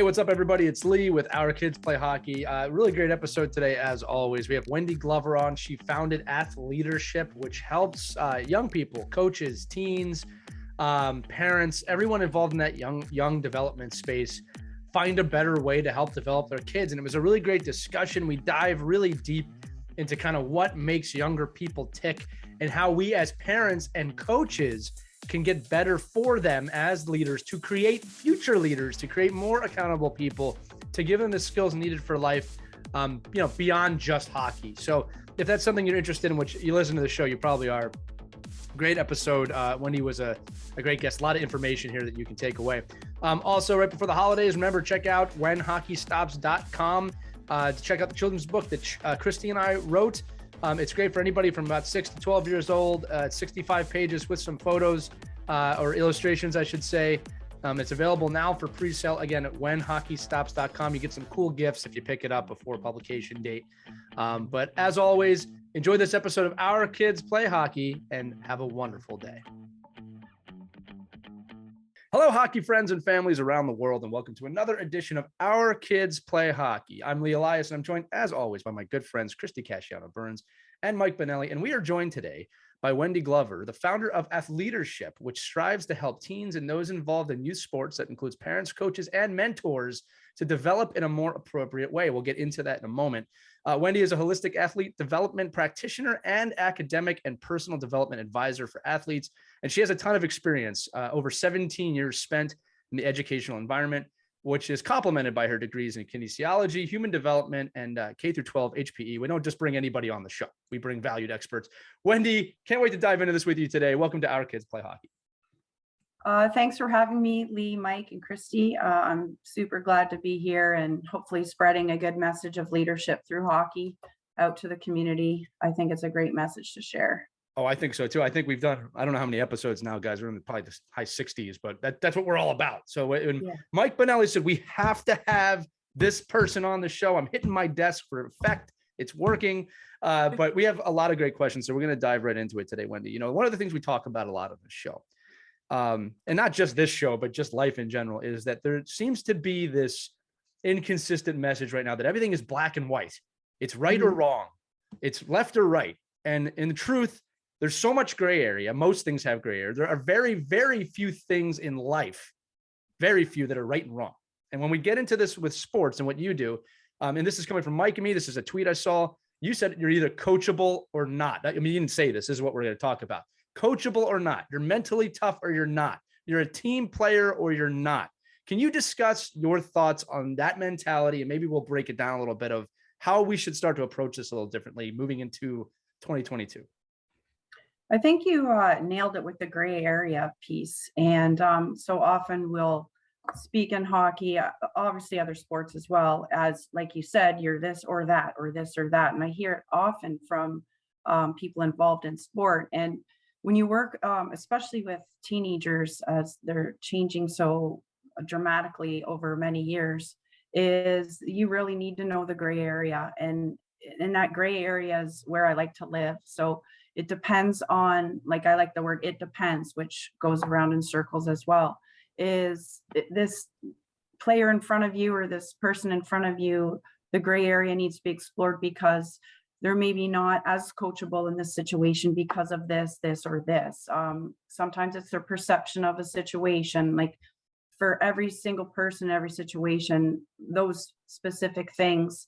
what's up, everybody? It's Lee with Our Kids Play Hockey. Really great episode today, as always. We have Wendy Glover on. She founded Athleadership, which helps young people, coaches, teens, parents, everyone involved in that young development space find a better way to help develop their kids. And it was a really great discussion. We dive really deep into kind of what makes younger people tick and how we as parents and coaches can get better for them as leaders to create future leaders, to create more accountable people, to give them the skills needed for life, beyond just hockey. So if that's something you're interested in, which you listen to the show, you probably are. Great episode. Wendy was a great guest. A lot of information here that you can take away. Also, right before the holidays, remember, check out whenhockeystops.com to check out the children's book that Christy and I wrote. It's great for anybody from about 6 to 12 years old. It's 65 pages with some photos or illustrations, I should say. It's available now for pre-sale, again, at whenhockeystops.com. You get some cool gifts if you pick it up before publication date. But as always, enjoy this episode of Our Kids Play Hockey and have a wonderful day. Hello, hockey friends and families around the world, and welcome to another edition of Our Kids Play Hockey. I'm Lee Elias, and I'm joined, as always, by my good friends Christy Casciano-Burns and Mike Benelli, and we are joined today by Wendy Glover, the founder of Athleadership, which strives to help teens and those involved in youth sports, that includes parents, coaches, and mentors, to develop in a more appropriate way. We'll get into that in a moment. Wendy is a holistic athlete development practitioner and academic and personal development advisor for athletes, and she has a ton of experience, over 17 years spent in the educational environment, which is complemented by her degrees in kinesiology, human development, and K through 12 HPE. We don't just bring anybody on the show. We bring valued experts. Wendy, can't wait to dive into this with you today. Welcome to Our Kids Play Hockey. Thanks for having me, Lee, Mike, and Christy. I'm super glad to be here and hopefully spreading a good message of leadership through hockey out to the community. I think it's a great message to share. Oh, I think so too. I think we've done, I don't know how many episodes now, guys. We're in probably the high 60s, but that's what we're all about. So when Mike Benelli said we have to have this person on the show, I'm hitting my desk for effect. It's working. But we have a lot of great questions. So we're going to dive right into it today, Wendy. You know, one of the things we talk about a lot on the show, and not just this show, but just life in general, is that there seems to be this inconsistent message right now that everything is black and white. It's right or wrong. It's left or right. And in truth, there's so much gray area. Most things have gray area. There are very, very few things in life, very few, that are right and wrong. And when we get into this with sports and what you do, and this is coming from Mike and me, this is a tweet I saw. You said you're either coachable or not. I mean, you didn't say this. This is what we're going to talk about. Coachable or not. You're mentally tough or you're not. You're a team player or you're not. Can you discuss your thoughts on that mentality? And maybe we'll break it down a little bit of how we should start to approach this a little differently moving into 2022. I think you nailed it with the gray area piece. And so often we'll speak in hockey, obviously other sports as well, as, like you said, you're this or that, or this or that. And I hear it often from people involved in sport. And when you work, especially with teenagers, as they're changing so dramatically over many years, is you really need to know the gray area. And in that gray area is where I like to live. So it depends on, like, I like the word, it depends, which goes around in circles as well. Is this player in front of you or this person in front of you, the gray area needs to be explored because they're maybe not as coachable in this situation because of this, or this. Sometimes it's their perception of a situation. Like, for every single person, every situation, those specific things,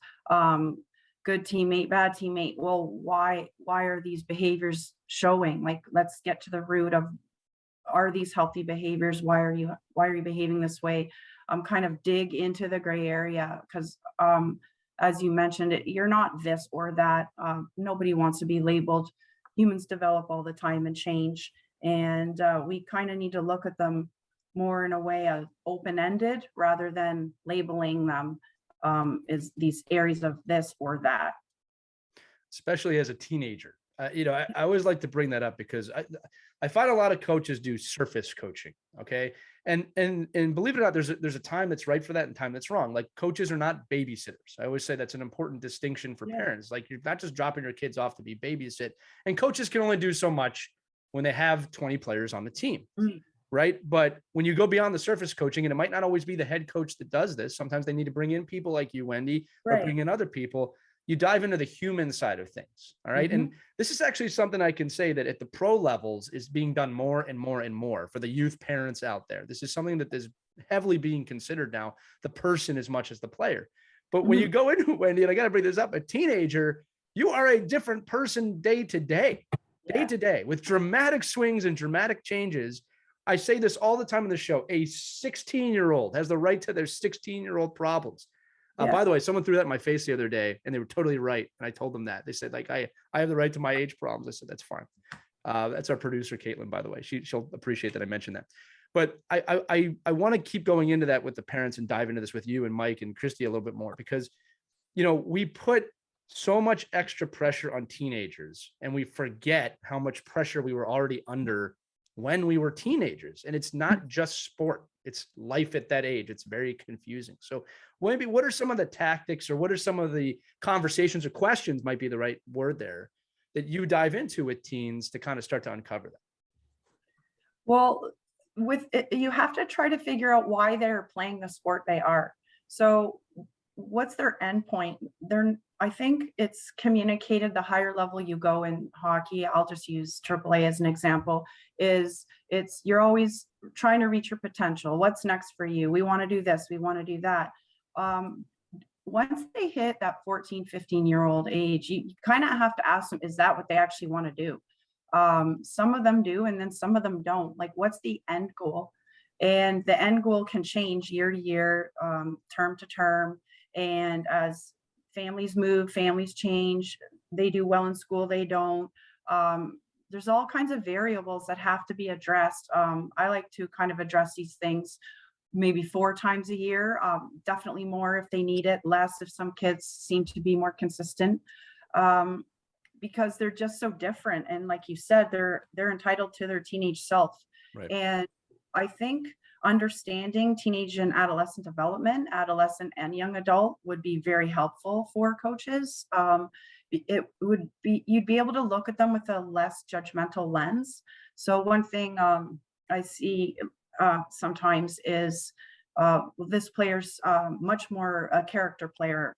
good teammate, bad teammate. Well, why are these behaviors showing? Like, let's get to the root of, are these healthy behaviors? Why are you behaving this way? Kind of dig into the gray area, because as you mentioned, you're not this or that. Nobody wants to be labeled. Humans develop all the time and change, and we kind of need to look at them more in a way of open-ended rather than labeling them is these areas of this or that. Especially as a teenager. I always like to bring that up because I find a lot of coaches do surface coaching. Okay. And believe it or not, there's a time that's right for that and time that's wrong. Like, coaches are not babysitters. I always say that's an important distinction for parents. Like, you're not just dropping your kids off to be babysit, and coaches can only do so much when they have 20 players on the team. right? But when you go beyond the surface coaching, and it might not always be the head coach that does this, sometimes they need to bring in people like you, Wendy, or Right. bring in other people. You dive into the human side of things. All right. Mm-hmm. And this is actually something I can say that at the pro levels is being done more and more and more for the youth parents out there. This is something that is heavily being considered now, the person as much as the player. But when Mm-hmm. you go into, Wendy, and I got to bring this up, a teenager, you are a different person day to day with dramatic swings and dramatic changes. I say this all the time in the show. A 16-year-old has the right to their 16-year-old problems. Yeah. By the way, someone threw that in my face the other day, and they were totally right. And I told them that. They said, like, I have the right to my age problems. I said, that's fine. That's our producer, Caitlin, by the way. She'll appreciate that I mentioned that. But I want to keep going into that with the parents and dive into this with you and Mike and Christy a little bit more, because, you know, we put so much extra pressure on teenagers and we forget how much pressure we were already under when we were teenagers. And it's not just sport, it's life at that age. It's very confusing. So maybe what are some of the tactics, or what are some of the conversations or questions, might be the right word there, that you dive into with teens to kind of start to uncover that? Well, with it, you have to try to figure out why they're playing the sport they are. So what's their end point? I think it's communicated the higher level you go in hockey. I'll just use AAA as an example. You're always trying to reach your potential. What's next for you? We want to do this. We want to do that. Once they hit that 14, 15-year-old age, you kind of have to ask them, is that what they actually want to do? Some of them do, and then some of them don't. Like, what's the end goal? And the end goal can change year to year, term to term. And as families move, families change, they do well in school, they don't. There's all kinds of variables that have to be addressed. I like to kind of address these things maybe 4 times a year, definitely more if they need it, less if some kids seem to be more consistent. Because they're just so different. And like you said, they're entitled to their teenage self. Right. And I think understanding teenage and adolescent development, adolescent and young adult, would be very helpful for coaches. You'd be able to look at them with a less judgmental lens. So one thing I see sometimes is this player's much more a character player.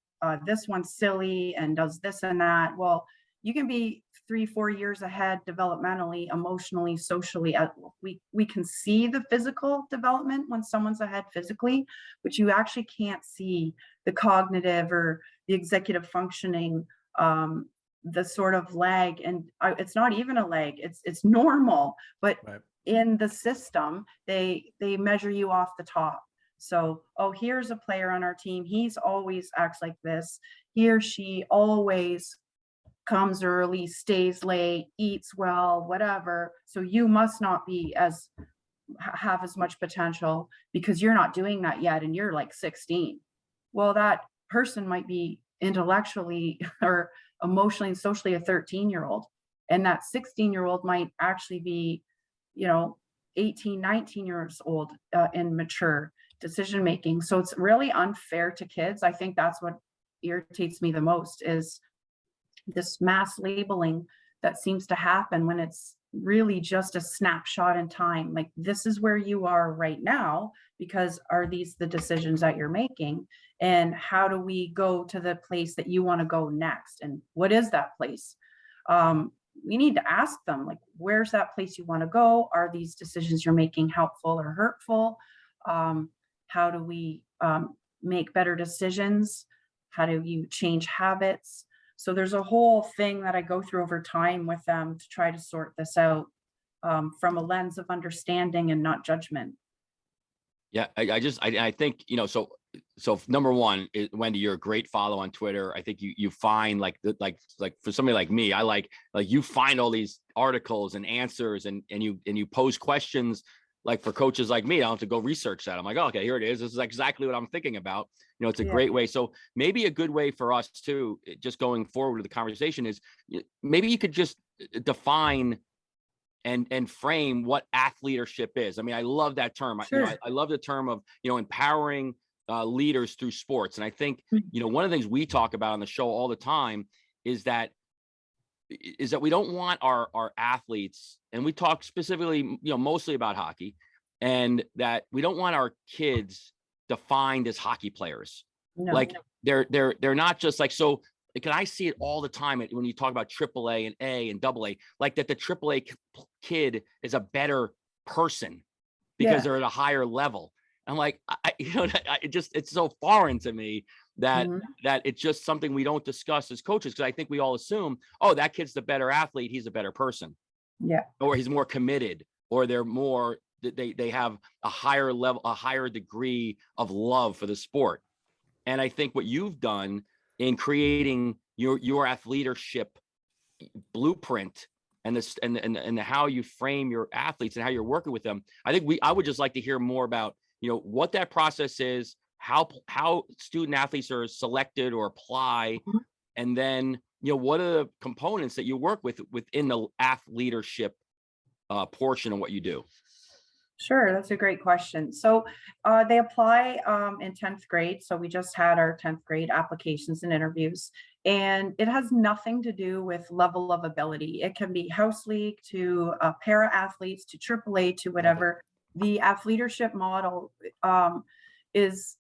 This one's silly and does this and that. Well, you can be 3-4 years ahead developmentally, emotionally, socially. We can see the physical development when someone's ahead physically, but you actually can't see the cognitive or the executive functioning, the sort of lag. And it's not even a lag, it's normal, but right. In the system, they measure you off the top. So, oh, here's a player on our team, he's always acts like this. He or she always comes early, stays late, eats well, whatever. So you must not have as much potential because you're not doing that yet and you're like 16. Well, that person might be intellectually or emotionally and socially a 13-year-old. And that 16-year-old might actually be, 18, 19 years old in mature decision making. So it's really unfair to kids. I think that's what irritates me the most, is this mass labeling that seems to happen when it's really just a snapshot in time. Like, this is where you are right now, because are these the decisions that you're making? And how do we go to the place that you want to go next? And what is that place? We need to ask them, like, where's that place you want to go? Are these decisions you're making helpful or hurtful? How do we make better decisions? How do you change habits? So there's a whole thing that I go through over time with them to try to sort this out from a lens of understanding and not judgment. Yeah, I think, so number one, Wendy, you're a great follow on Twitter. I think you find like for somebody like me, I like you find all these articles and answers and you pose questions. Like, for coaches like me, I don't have to go research that. I'm like, oh, okay, here it is. This is exactly what I'm thinking about. It's a great way. So maybe a good way for us too, just going forward with the conversation, is maybe you could just define and frame what athleadership is. I mean, I love that term. Sure. I love the term of, empowering leaders through sports. And I think, one of the things we talk about on the show all the time is that we don't want our athletes, and we talk specifically, mostly about hockey, and that we don't want our kids defined as hockey players. No. Like they're not just like, so like, I see it all the time when you talk about AAA and A and AA, like that the AAA kid is a better person because they're at a higher level. I'm like, it's so foreign to me that that it's just something we don't discuss as coaches, because I think we all assume, oh, that kid's the better athlete, he's a better person, or he's more committed, or they have a higher level, a higher degree of love for the sport. And I think what you've done in creating your Athleadership blueprint and this and how you frame your athletes and how you're working with them, I would just like to hear more about, what that process is, how student athletes are selected or apply, and then what are the components that you work with within the Athleadership portion of what you do. Sure, that's a great question. So they apply in 10th grade. So we just had our 10th grade applications and interviews, and it has nothing to do with level of ability. It can be house league to para athletes to AAA to whatever. The Athleadership model is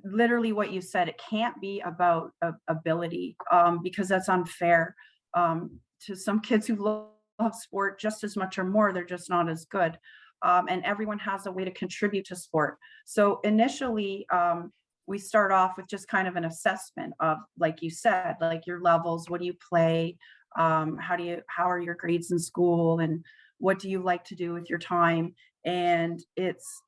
literally what you said. It can't be about ability because that's unfair to some kids who love sport just as much or more. They're just not as good. And everyone has a way to contribute to sport. So initially, we start off with just kind of an assessment of, like you said, like your levels, what do you play? How are your grades in school? And what do you like to do with your time? And it's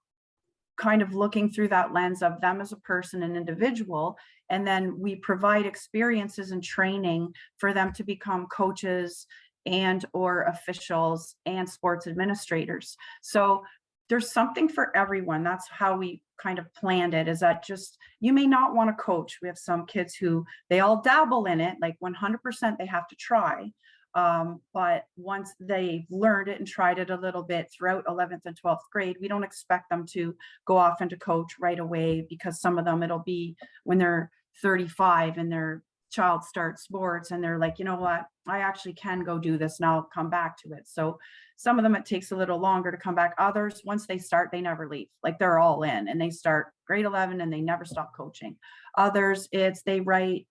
kind of looking through that lens of them as a person, an individual. And then we provide experiences and training for them to become coaches and or officials and sports administrators. So there's something for everyone. That's how we kind of planned it, is that just, you may not want to coach. We have some kids who they all dabble in it, like 100% they have to try. But once they've learned it and tried it a little bit throughout 11th and 12th grade, we don't expect them to go off into coach right away, because some of them, it'll be when they're 35 and their child starts sports and they're like, you know what, I actually can go do this and I'll come back to it. So some of them, it takes a little longer to come back. Others, once they start, they never leave. Like they're all in and they start grade 11 and they never stop coaching. Others, they write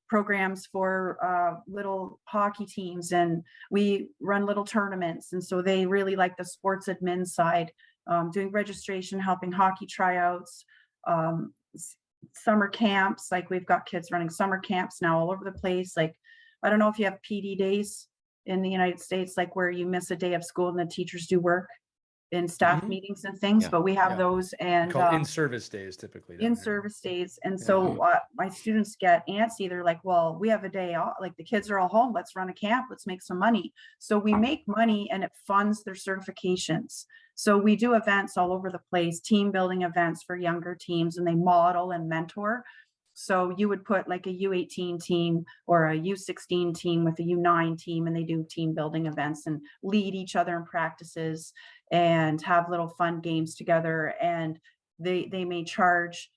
programs for little hockey teams, and we run little tournaments. And so they really like the sports admin side, doing registration, helping hockey tryouts, summer camps. Like we've got kids running summer camps now all over the place. Like, I don't know if you have PD days in the United States, like where you miss a day of school and the teachers do work in staff meetings and things, but we have those, and in-service days typically. In-service days. And so my students get antsy. They're like, well, we have a day off, like the kids are all home, let's run a camp, let's make some money. So we make money and it funds their certifications. So we do events all over the place, team building events for younger teams, and they model and mentor. So you would put like a U18 team or a U16 team with a U9 team, and they do team building events and lead each other in practices and have little fun games together. And they may charge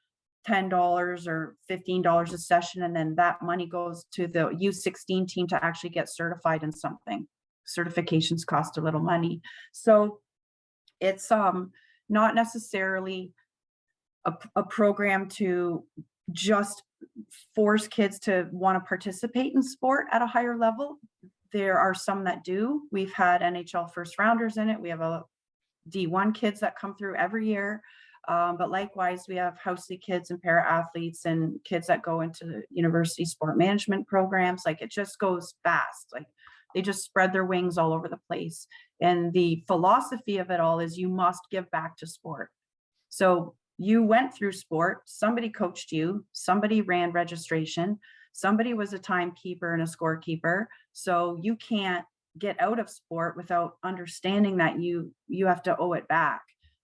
$10 or $15 a session, and then that money goes to the U16 team to actually get certified in something. Certifications cost a little money. So it's not necessarily a program to just force kids to want to participate in sport at a higher level. There are some that do. We've had NHL first rounders in it. We have a D1 kids that come through every year. But likewise, we have house league kids and para athletes and kids that go into university sport management programs. Like it just goes fast. Like they just spread their wings all over the place. And the philosophy of it all is you must give back to sport. So you went through sport, somebody coached you, somebody ran registration, somebody was a timekeeper and a scorekeeper. So you can't get out of sport without understanding that you have to owe it back.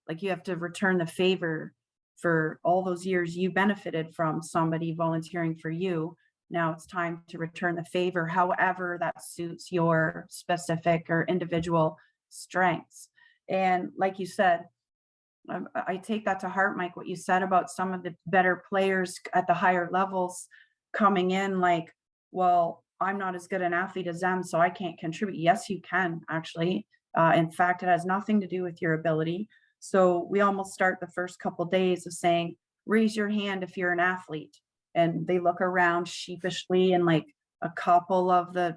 Like you have to return the favor for all those years you benefited from somebody volunteering for you. Now it's time to return the favor, however that suits your specific or individual strengths. And like you said, I take that to heart, Mike, what you said about some of the better players at the higher levels coming in like, well, I'm not as good an athlete as them, so I can't contribute. Yes, you can actually. In fact, it has nothing to do with your ability. So we almost start the first couple days of saying, raise your hand if you're an athlete. And they look around sheepishly, and like a couple of the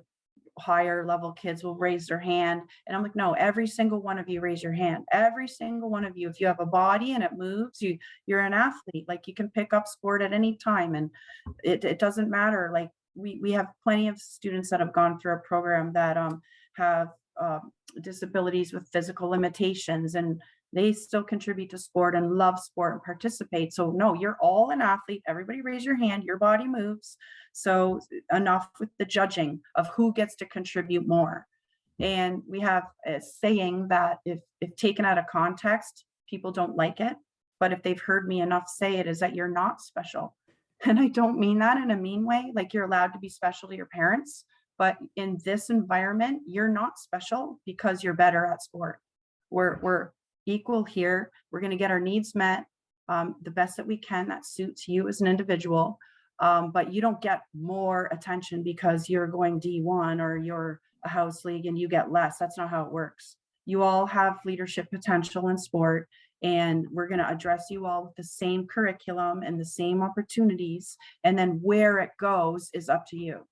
higher level kids will raise their hand. And I'm like, no, every single one of you raise your hand. Every single one of you, if you have a body and it moves, you're an athlete. Like, you can pick up sport at any time, and it doesn't matter. Like, we have plenty of students that have gone through a program that have disabilities with physical limitations, and they still contribute to sport and love sport and participate. So no, you're all an athlete. Everybody raise your hand. Your body moves. So enough with the judging of who gets to contribute more. And we have a saying that if taken out of context, people don't like it. But if they've heard me enough say it, is that you're not special. And I don't mean that in a mean way. Like, you're allowed to be special to your parents, but in this environment, you're not special because you're better at sport. We're equal here. We're going to get our needs met the best that we can that suits you as an individual. But you don't get more attention because you're going D1 or you're a house league and you get less. That's not how it works. You all have leadership potential in sport, and we're going to address you all with the same curriculum and the same opportunities. And then where it goes is up to you.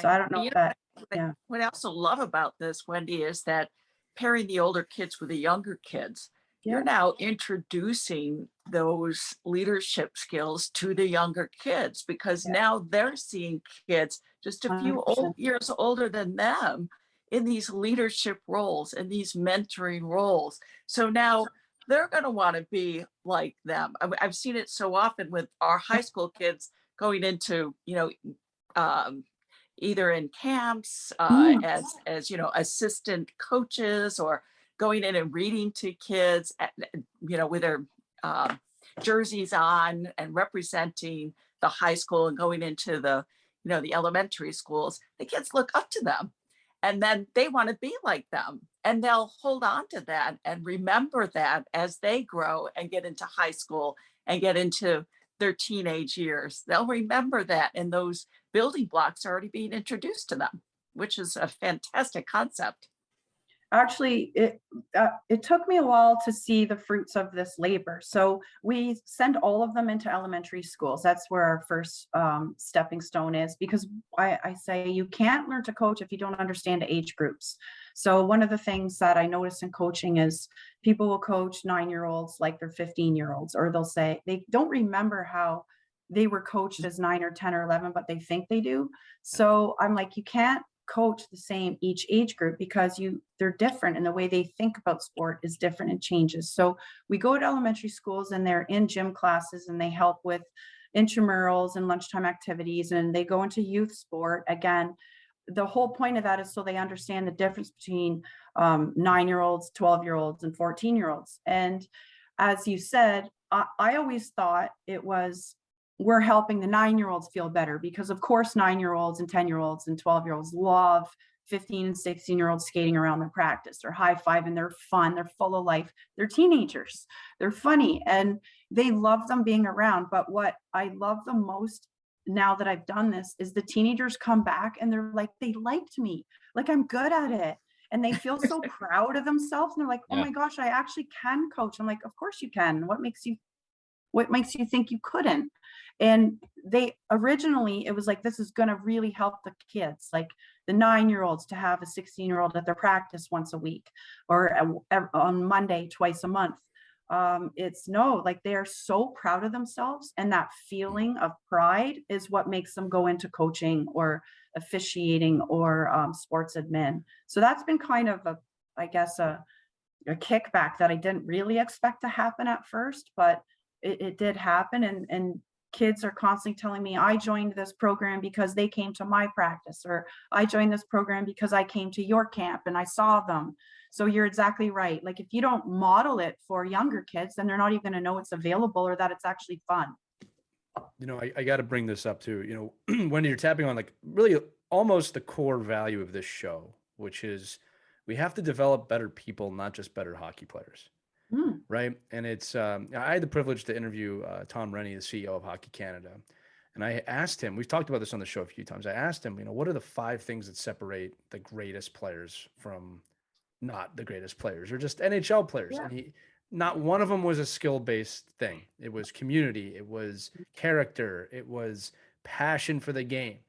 So I don't know if that, yeah. What I also love about this, Wendy, is that pairing the older kids with the younger kids, you're now introducing those leadership skills to the younger kids, because now they're seeing kids just a few years older than them in these leadership roles and these mentoring roles. So now they're going to want to be like them. I've seen it so often with our high school kids going into, either in camps as assistant coaches, or going in and reading to kids, with their jerseys on and representing the high school, and going into the elementary schools. The kids look up to them, and then they want to be like them, and they'll hold on to that and remember that as they grow and get into high school and get into their teenage years. They'll remember that, and those building blocks are already being introduced to them, which is a fantastic concept. Actually, it took me a while to see the fruits of this labor. So we send all of them into elementary schools. That's where our first stepping stone is, because I say you can't learn to coach if you don't understand age groups. So one of the things that I notice in coaching is people will coach 9-year-olds like they're 15-year-olds, or they'll say they don't remember how they were coached as 9 or 10 or 11, but they think they do. So I'm like, you can't coach the same each age group, because they're different, and the way they think about sport is different and changes. So we go to elementary schools, and they're in gym classes, and they help with intramurals and lunchtime activities, and they go into youth sport. Again, the whole point of that is so they understand the difference between 9-year-olds, 12-year-olds, and 14-year-olds. And as you said, I always thought it was, we're helping the 9-year-olds feel better, because of course 9-year-olds and 10-year-olds and 12-year-olds love 15 and 16-year-olds skating around their practice. They're high-fiving, they're fun, they're full of life, they're teenagers, they're funny, and they love them being around. But what I love the most now that I've done this is the teenagers come back and they're like, they liked me, like I'm good at it. And they feel so proud of themselves, and they're like, oh my gosh, I actually can coach. I'm like, of course you can. What makes you think you couldn't? And they originally, it was like, this is going to really help the kids, like the 9-year-olds, to have a 16-year-old at their practice once a week, or on Monday, twice a month. It's no, like, they are so proud of themselves, and that feeling of pride is what makes them go into coaching or officiating or sports admin. So that's been kind of a kickback that I didn't really expect to happen at first, but it did happen. And kids are constantly telling me, I joined this program because they came to my practice, or I joined this program because I came to your camp and I saw them. So you're exactly right. Like, if you don't model it for younger kids, then they're not even going to know it's available or that it's actually fun. I got to bring this up too. Wendy, you're tapping on like really almost the core value of this show, which is we have to develop better people, not just better hockey players. Right. And it's, I had the privilege to interview Tom Rennie, the CEO of Hockey Canada. And I asked him, we've talked about this on the show a few times. I asked him, what are the 5 things that separate the greatest players from not the greatest players, or just NHL players. Yeah. And not one of them was a skill-based thing. It was community, it was character, it was passion for the game.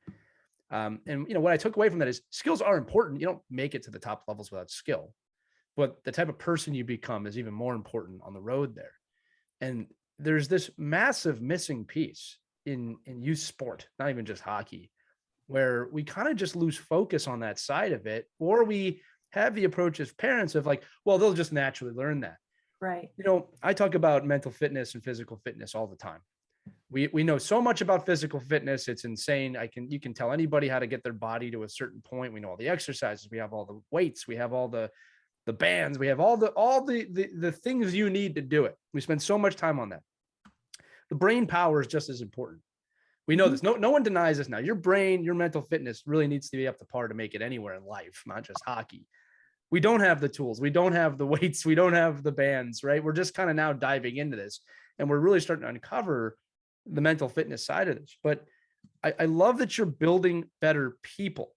And what I took away from that is skills are important. You don't make it to the top levels without skill, but the type of person you become is even more important on the road there. And there's this massive missing piece in youth sport, not even just hockey, where we kind of just lose focus on that side of it, or we have the approach as parents of like, well, they'll just naturally learn that. Right. I talk about mental fitness and physical fitness all the time. We know so much about physical fitness. It's insane. You can tell anybody how to get their body to a certain point. We know all the exercises, we have all the weights, we have all the bands, we have all the things you need to do it. We spend so much time on that. The brain power is just as important. We know this. No one denies this now. Your brain, your mental fitness really needs to be up to par to make it anywhere in life, not just hockey. We don't have the tools. We don't have the weights. We don't have the bands, right? We're just kind of now diving into this, and we're really starting to uncover the mental fitness side of this. But I love that you're building better people,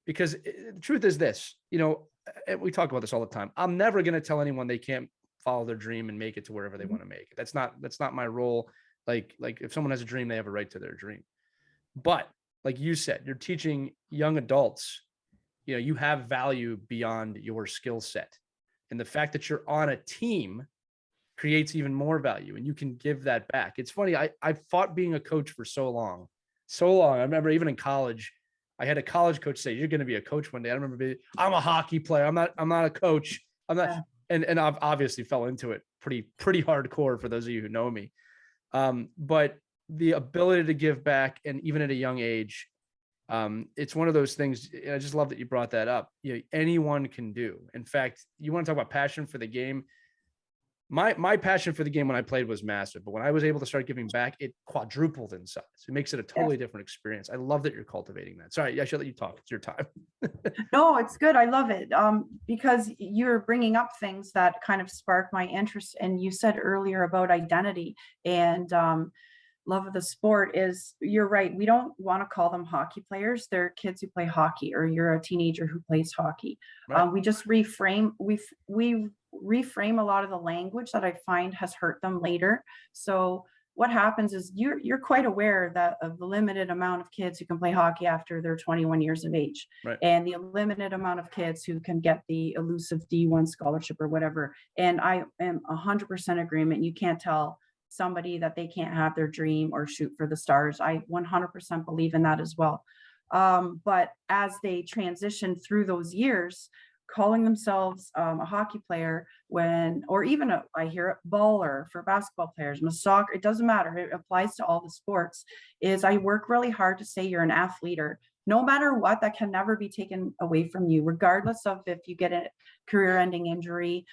because the truth is this, we talk about this all the time. I'm never going to tell anyone they can't follow their dream and make it to wherever they want to make it. That's not my role. Like if someone has a dream, they have a right to their dream. But like you said, you're teaching young adults, you have value beyond your skill set. And the fact that you're on a team creates even more value, and you can give that back. It's funny. I fought being a coach for so long. I remember even in college, I had a college coach say, "You're going to be a coach one day." I remember I'm a hockey player. I'm not a coach. I'm not. Yeah. And I've obviously fell into it pretty hardcore, for those of you who know me. But the ability to give back, and even at a young age, it's one of those things. I just love that you brought that up. Anyone can do. In fact, you want to talk about passion for the game. My passion for the game when I played was massive, but when I was able to start giving back, it quadrupled in size. It makes it a totally different experience. I love that you're cultivating that. Sorry, I should let you talk. It's your time. No, it's good. I love it. Because you're bringing up things that kind of spark my interest. And you said earlier about identity and love of the sport. You're right. We don't want to call them hockey players. They're kids who play hockey, or you're a teenager who plays hockey. Right. We just reframe. We reframe a lot of the language that I find has hurt them later. So what happens is you're quite aware that of the limited amount of kids who can play hockey after they're 21 years of age, right, and the limited amount of kids who can get the elusive D1 scholarship or whatever. And I am 100% agreement. You can't tell somebody that they can't have their dream or shoot for the stars. I 100% believe in that as well. But as they transition through those years, calling themselves a hockey player or even I hear it, baller for basketball players, soccer, it doesn't matter. It applies to all the sports. I work really hard to say you're an athleter. No matter what, that can never be taken away from you, regardless of if you get a career-ending injury.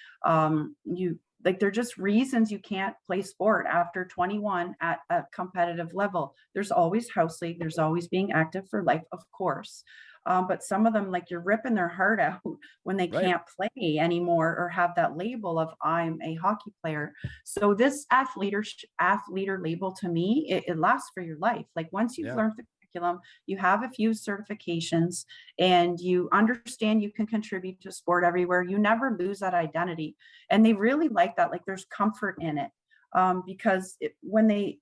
They're just reasons you can't play sport after 21 at a competitive level. There's always house league. There's always being active for life, of course. But some of them, like, you're ripping their heart out when they right. can't play anymore or have that label of I'm a hockey player. So this athleter label, to me, it lasts for your life. Like once you've learned the curriculum, you have a few certifications, and you understand you can contribute to sport everywhere. You never lose that identity. And they really like that. Like there's comfort in it, because when they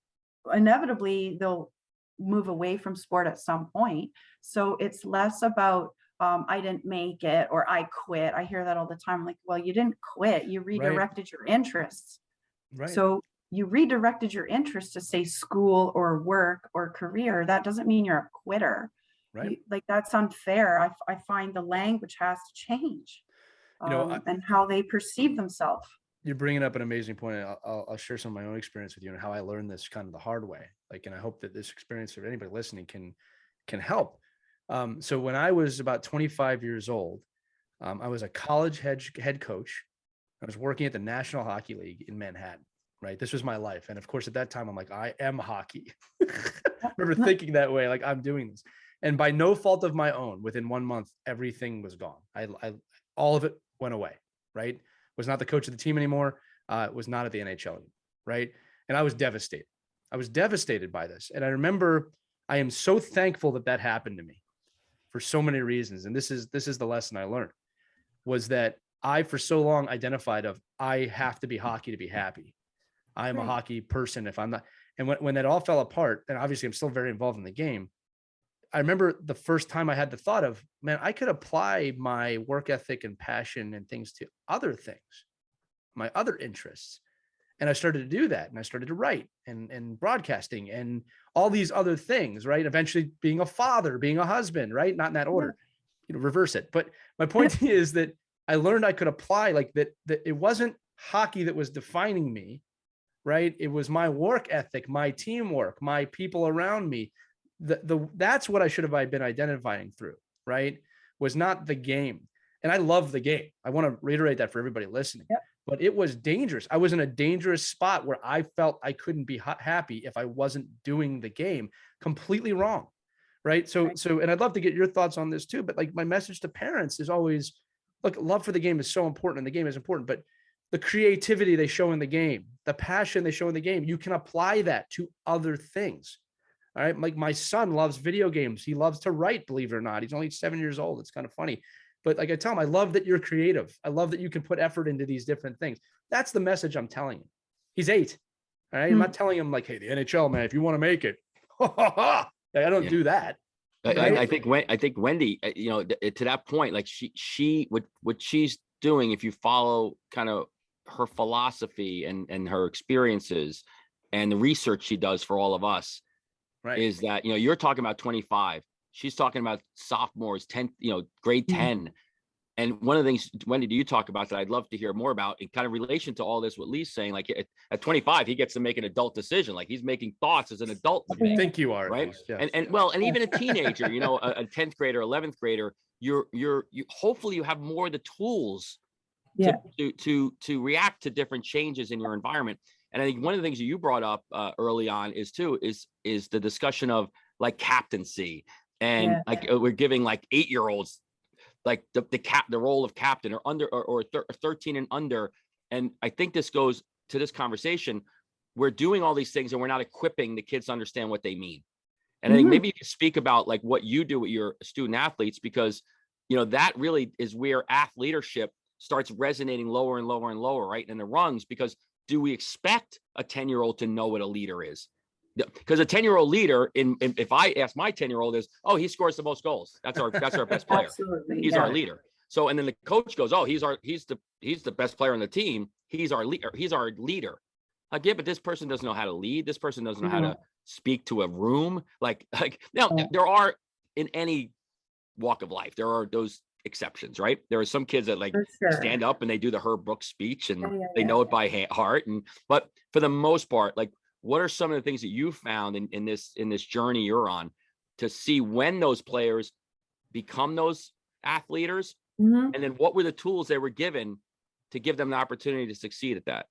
inevitably they'll move away from sport at some point. So it's less about I didn't make it or I quit. I hear that all the time. Like, well, you didn't quit. You redirected your interests. Right. So you redirected your interests to say school or work or career. That doesn't mean you're a quitter. Right. That's unfair. I find the language has to change, and how they perceive themselves. You're bringing up an amazing point. I'll share some of my own experience with you and how I learned this kind of the hard way. And I hope that this experience for anybody listening can help. So when I was about 25 years old, I was a college head coach. I was working at the National Hockey League in Manhattan. Right. This was my life. And of course, at that time, I'm like, I am hockey. I remember thinking that way, like I'm doing this. And by no fault of my own, within 1 month, everything was gone. All of it went away. Right. Was not the coach of the team anymore. Was not at the NHL. Right. And I was devastated. I was devastated by this. And I remember I am so thankful that happened to me for so many reasons. And this is the lesson I learned, was that I, for so long, identified of I have to be hockey to be happy. I'm a hockey person if I'm not. And when that all fell apart, and obviously I'm still very involved in the game, I remember the first time I had the thought of, man, I could apply my work ethic and passion and things to other things, my other interests. And I started to do that. And I started to write and broadcasting and all these other things, right? Eventually being a father, being a husband, right? Not in that order, reverse it. But my point is that I learned I could apply like that it wasn't hockey that was defining me, right? It was my work ethic, my teamwork, my people around me. That's what I should have been identifying through, right? Was not the game. And I love the game. I want to reiterate that for everybody listening. Yep. But it was dangerous. I was in a dangerous spot where I felt I couldn't be happy if I wasn't doing the game. Completely wrong, right? So, and I'd love to get your thoughts on this too. But like my message to parents is always, look, love for the game is so important, and the game is important. But the creativity they show in the game, the passion they show in the game, you can apply that to other things. All right. Like my son loves video games. He loves to write, believe it or not. He's only 7 years old. It's kind of funny. But like I tell him, I love that you're creative. I love that you can put effort into these different things. That's the message I'm telling him. He's 8. All right. I'm not telling him like, hey, the NHL, man, if you want to make it, I don't do that. Right? I think Wendy, to that point, like what she's doing, if you follow kind of her philosophy and her experiences and the research she does for all of us, right, is that, you're talking about 25. She's talking about sophomores, 10, grade 10. And one of the things, Wendy, do you talk about that I'd love to hear more about in kind of relation to all this, what Lee's saying, like at 25, he gets to make an adult decision. Like he's making thoughts as an adult. I think you are, right? Yes. And even a teenager, a 10th grader, 11th grader, you hopefully you have more of the tools to react to different changes in your environment. And I think one of the things that you brought up early on is the discussion of like captaincy. And like we're giving like 8-year-olds like the role of captain or under or 13 and under. And I think this goes to this conversation. We're doing all these things and we're not equipping the kids to understand what they mean. And I think maybe you can speak about like what you do with your student athletes, because that really is where athleadership starts resonating lower and lower and lower, right, in the rungs. Because do we expect a 10-year-old to know what a leader is? Because a 10-year-old leader, if I ask my 10-year-old, is, oh, he scores the most goals. That's our best player. Absolutely. He's our leader. So, and then the coach goes, oh, he's the best player on the team. He's our leader. He's our leader. Like, yeah, but this person doesn't know how to lead. This person doesn't know how to speak to a room. Like now there are, in any walk of life, there are those exceptions, right? There are some kids that stand up and they do the Herb Brooks speech and they know it by heart. But for the most part, like, what are some of the things that you found in this journey you're on to see when those players become those athletes? And then what were the tools they were given to give them the opportunity to succeed at that?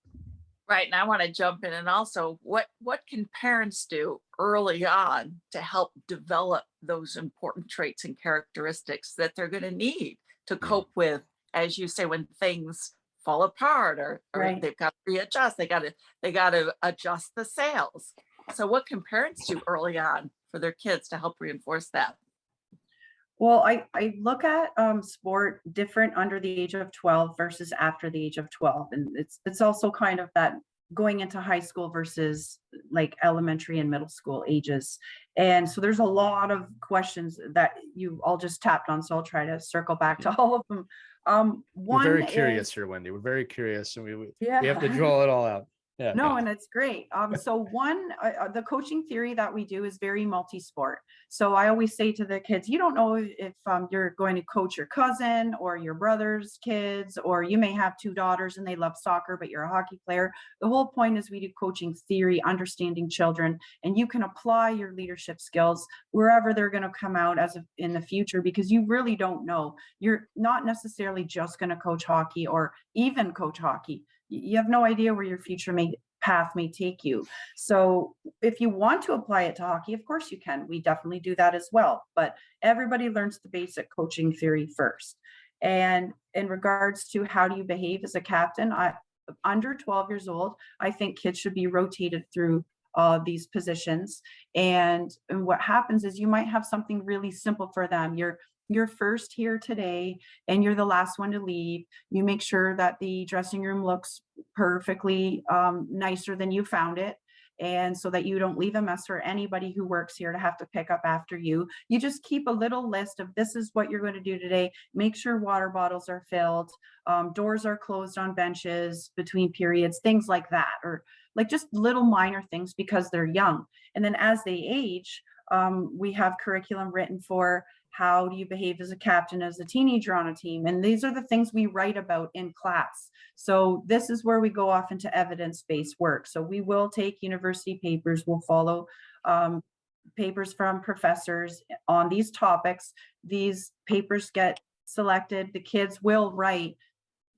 Right. And I want to jump in, and also what can parents do early on to help develop those important traits and characteristics that they're going to need to cope with, as you say, when things fall apart or they've got to readjust, they got to adjust the sails. So what can parents do early on for their kids to help reinforce that? Well, I look at sport different under the age of 12 versus after the age of 12. And it's also kind of that going into high school versus like elementary and middle school ages. And so there's a lot of questions that you all just tapped on. So I'll try to circle back to all of them. We're very curious here, Wendy. We're very curious, and we have to draw it all out. Yeah. No, and it's great. So one, the coaching theory that we do is very multi-sport. So I always say to the kids, you don't know if you're going to coach your cousin or your brother's kids, or you may have 2 daughters and they love soccer, but you're a hockey player. The whole point is we do coaching theory, understanding children, and you can apply your leadership skills wherever they're going to come out in the future, because you really don't know. You're not necessarily just going to coach hockey or even coach hockey. You have no idea where your future path may take you. So if you want to apply it to hockey, of course you can. We definitely do that as well. But everybody learns the basic coaching theory first. And in regards to how do you behave as a captain, under 12 years old, I think kids should be rotated through these positions. And what happens is you might have something really simple for them. You're you're first here today and you're the last one to leave. You make sure that the dressing room looks perfectly nicer than you found it. And so that you don't leave a mess for anybody who works here to have to pick up after you. You just keep a little list of this is what you're going to do today. Make sure water bottles are filled, doors are closed on benches between periods, things like that, or like just little minor things because they're young. And then as they age, we have curriculum written for how do you behave as a captain, as a teenager on a team. And these are the things we write about in class. So this is where we go off into evidence-based work. So we will take university papers, we'll follow papers from professors on these topics. These papers get selected, the kids will write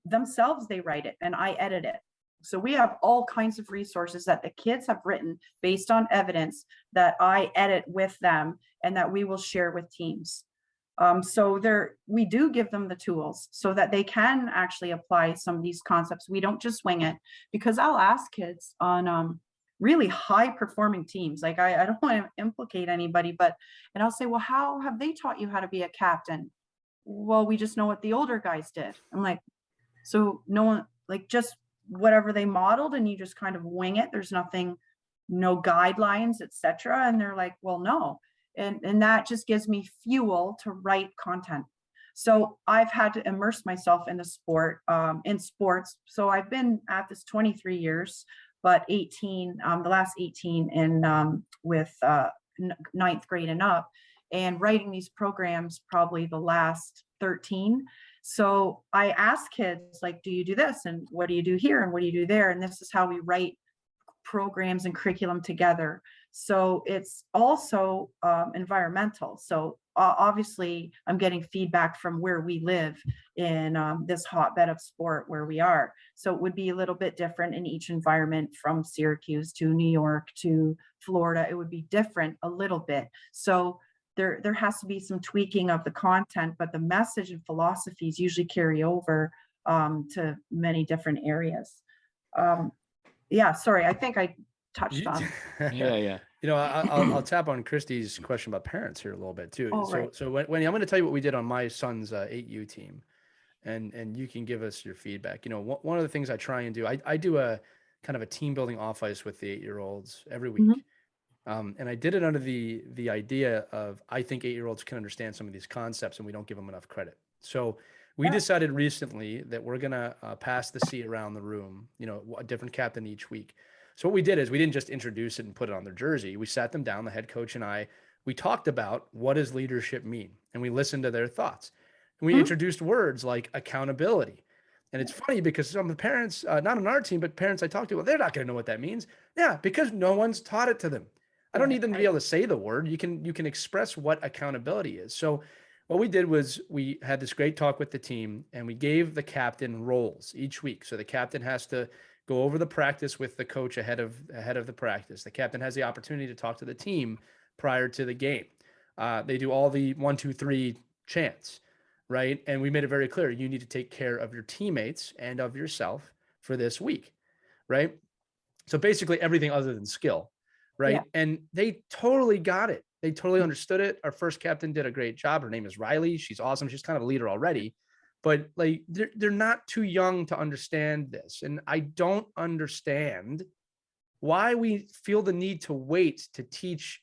themselves, they write it, and I edit it. So we have all kinds of resources that the kids have written based on evidence that I edit with them and that we will share with teams. So we do give them the tools so that they can actually apply some of these concepts. We don't just wing it, because I'll ask kids on really high performing teams. Like I don't want to implicate anybody, and I'll say, well, how have they taught you how to be a captain? Well, we just know what the older guys did. I'm like, so no one, like just whatever they modeled and you just kind of wing it. There's nothing, no guidelines, etc. And they're like, well, no. And that just gives me fuel to write content. So I've had to immerse myself in the in sports. So I've been at this 23 years, but 18, the last 18 in with ninth grade and up, and writing these programs probably the last 13. So I ask kids, like, do you do this? And what do you do here? And what do you do there? And this is how we write programs and curriculum together. So it's also environmental. So obviously I'm getting feedback from where we live in this hotbed of sport where we are. So it would be a little bit different in each environment, from Syracuse to New York to Florida. It would be different a little bit. So there has to be some tweaking of the content, but the message and philosophies usually carry over to many different areas. Yeah, sorry, I think I touched on. Yeah. You know, I'll tap on Christy's question about parents here a little bit too. Oh, right. So Wendy, I'm going to tell you what we did on my son's 8U team, and you can give us your feedback. You know, one of the things I try and do, I do a kind of a team building off ice with the 8-year-olds every week. And I did it under the idea of, I think 8-year-olds can understand some of these concepts and we don't give them enough credit. So we decided recently that we're going to pass the C around the room, you know, a different captain each week. So what we did is we didn't just introduce it and put it on their jersey. We sat them down, the head coach and I, we talked about what does leadership mean? And we listened to their thoughts. And we introduced words like accountability. And it's funny because some of the parents, not on our team, but parents I talked to, well, they're not going to know what that means. Yeah, because no one's taught it to them. I don't need them to be able to say the word. You can express what accountability is. So what we did was we had this great talk with the team and we gave the captain roles each week. So the captain has to go over the practice with the coach ahead of the practice. The captain has the opportunity to talk to the team prior to the game. They do all the 1, 2, 3 chants, right? And we made it very clear, you need to take care of your teammates and of yourself for this week, right? So basically everything other than skill, right? Yeah. And they totally got it. They totally understood it. Our first captain did a great job. Her name is Riley. She's awesome. She's kind of a leader already. But like they're not too young to understand this. And I don't understand why we feel the need to wait to teach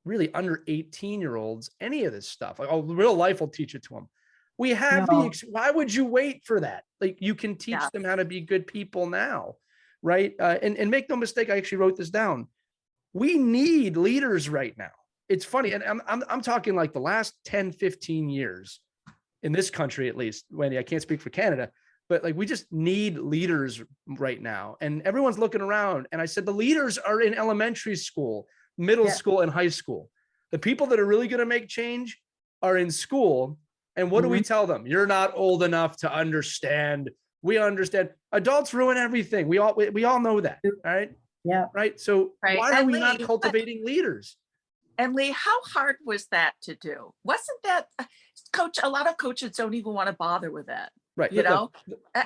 really under 18-year-olds any of this stuff. Like, oh, real life will teach it to them. We have why would you wait for that? Like you can teach them how to be good people now, right? And make no mistake, I actually wrote this down. We need leaders right now. It's funny. And I'm talking like the last 10, 15 years. In this country, at least, Wendy, I can't speak for Canada, but like we just need leaders right now. And everyone's looking around. And I said, the leaders are in elementary school, middle school, and high school. The people that are really going to make change are in school. And what do we tell them? You're not old enough to understand. We understand. Adults ruin everything. We all know that. Right. Yeah. Right. So why are we not cultivating leaders? And Lee, how hard was that to do? Wasn't that, Coach, a lot of coaches don't even want to bother with that. Right. You know,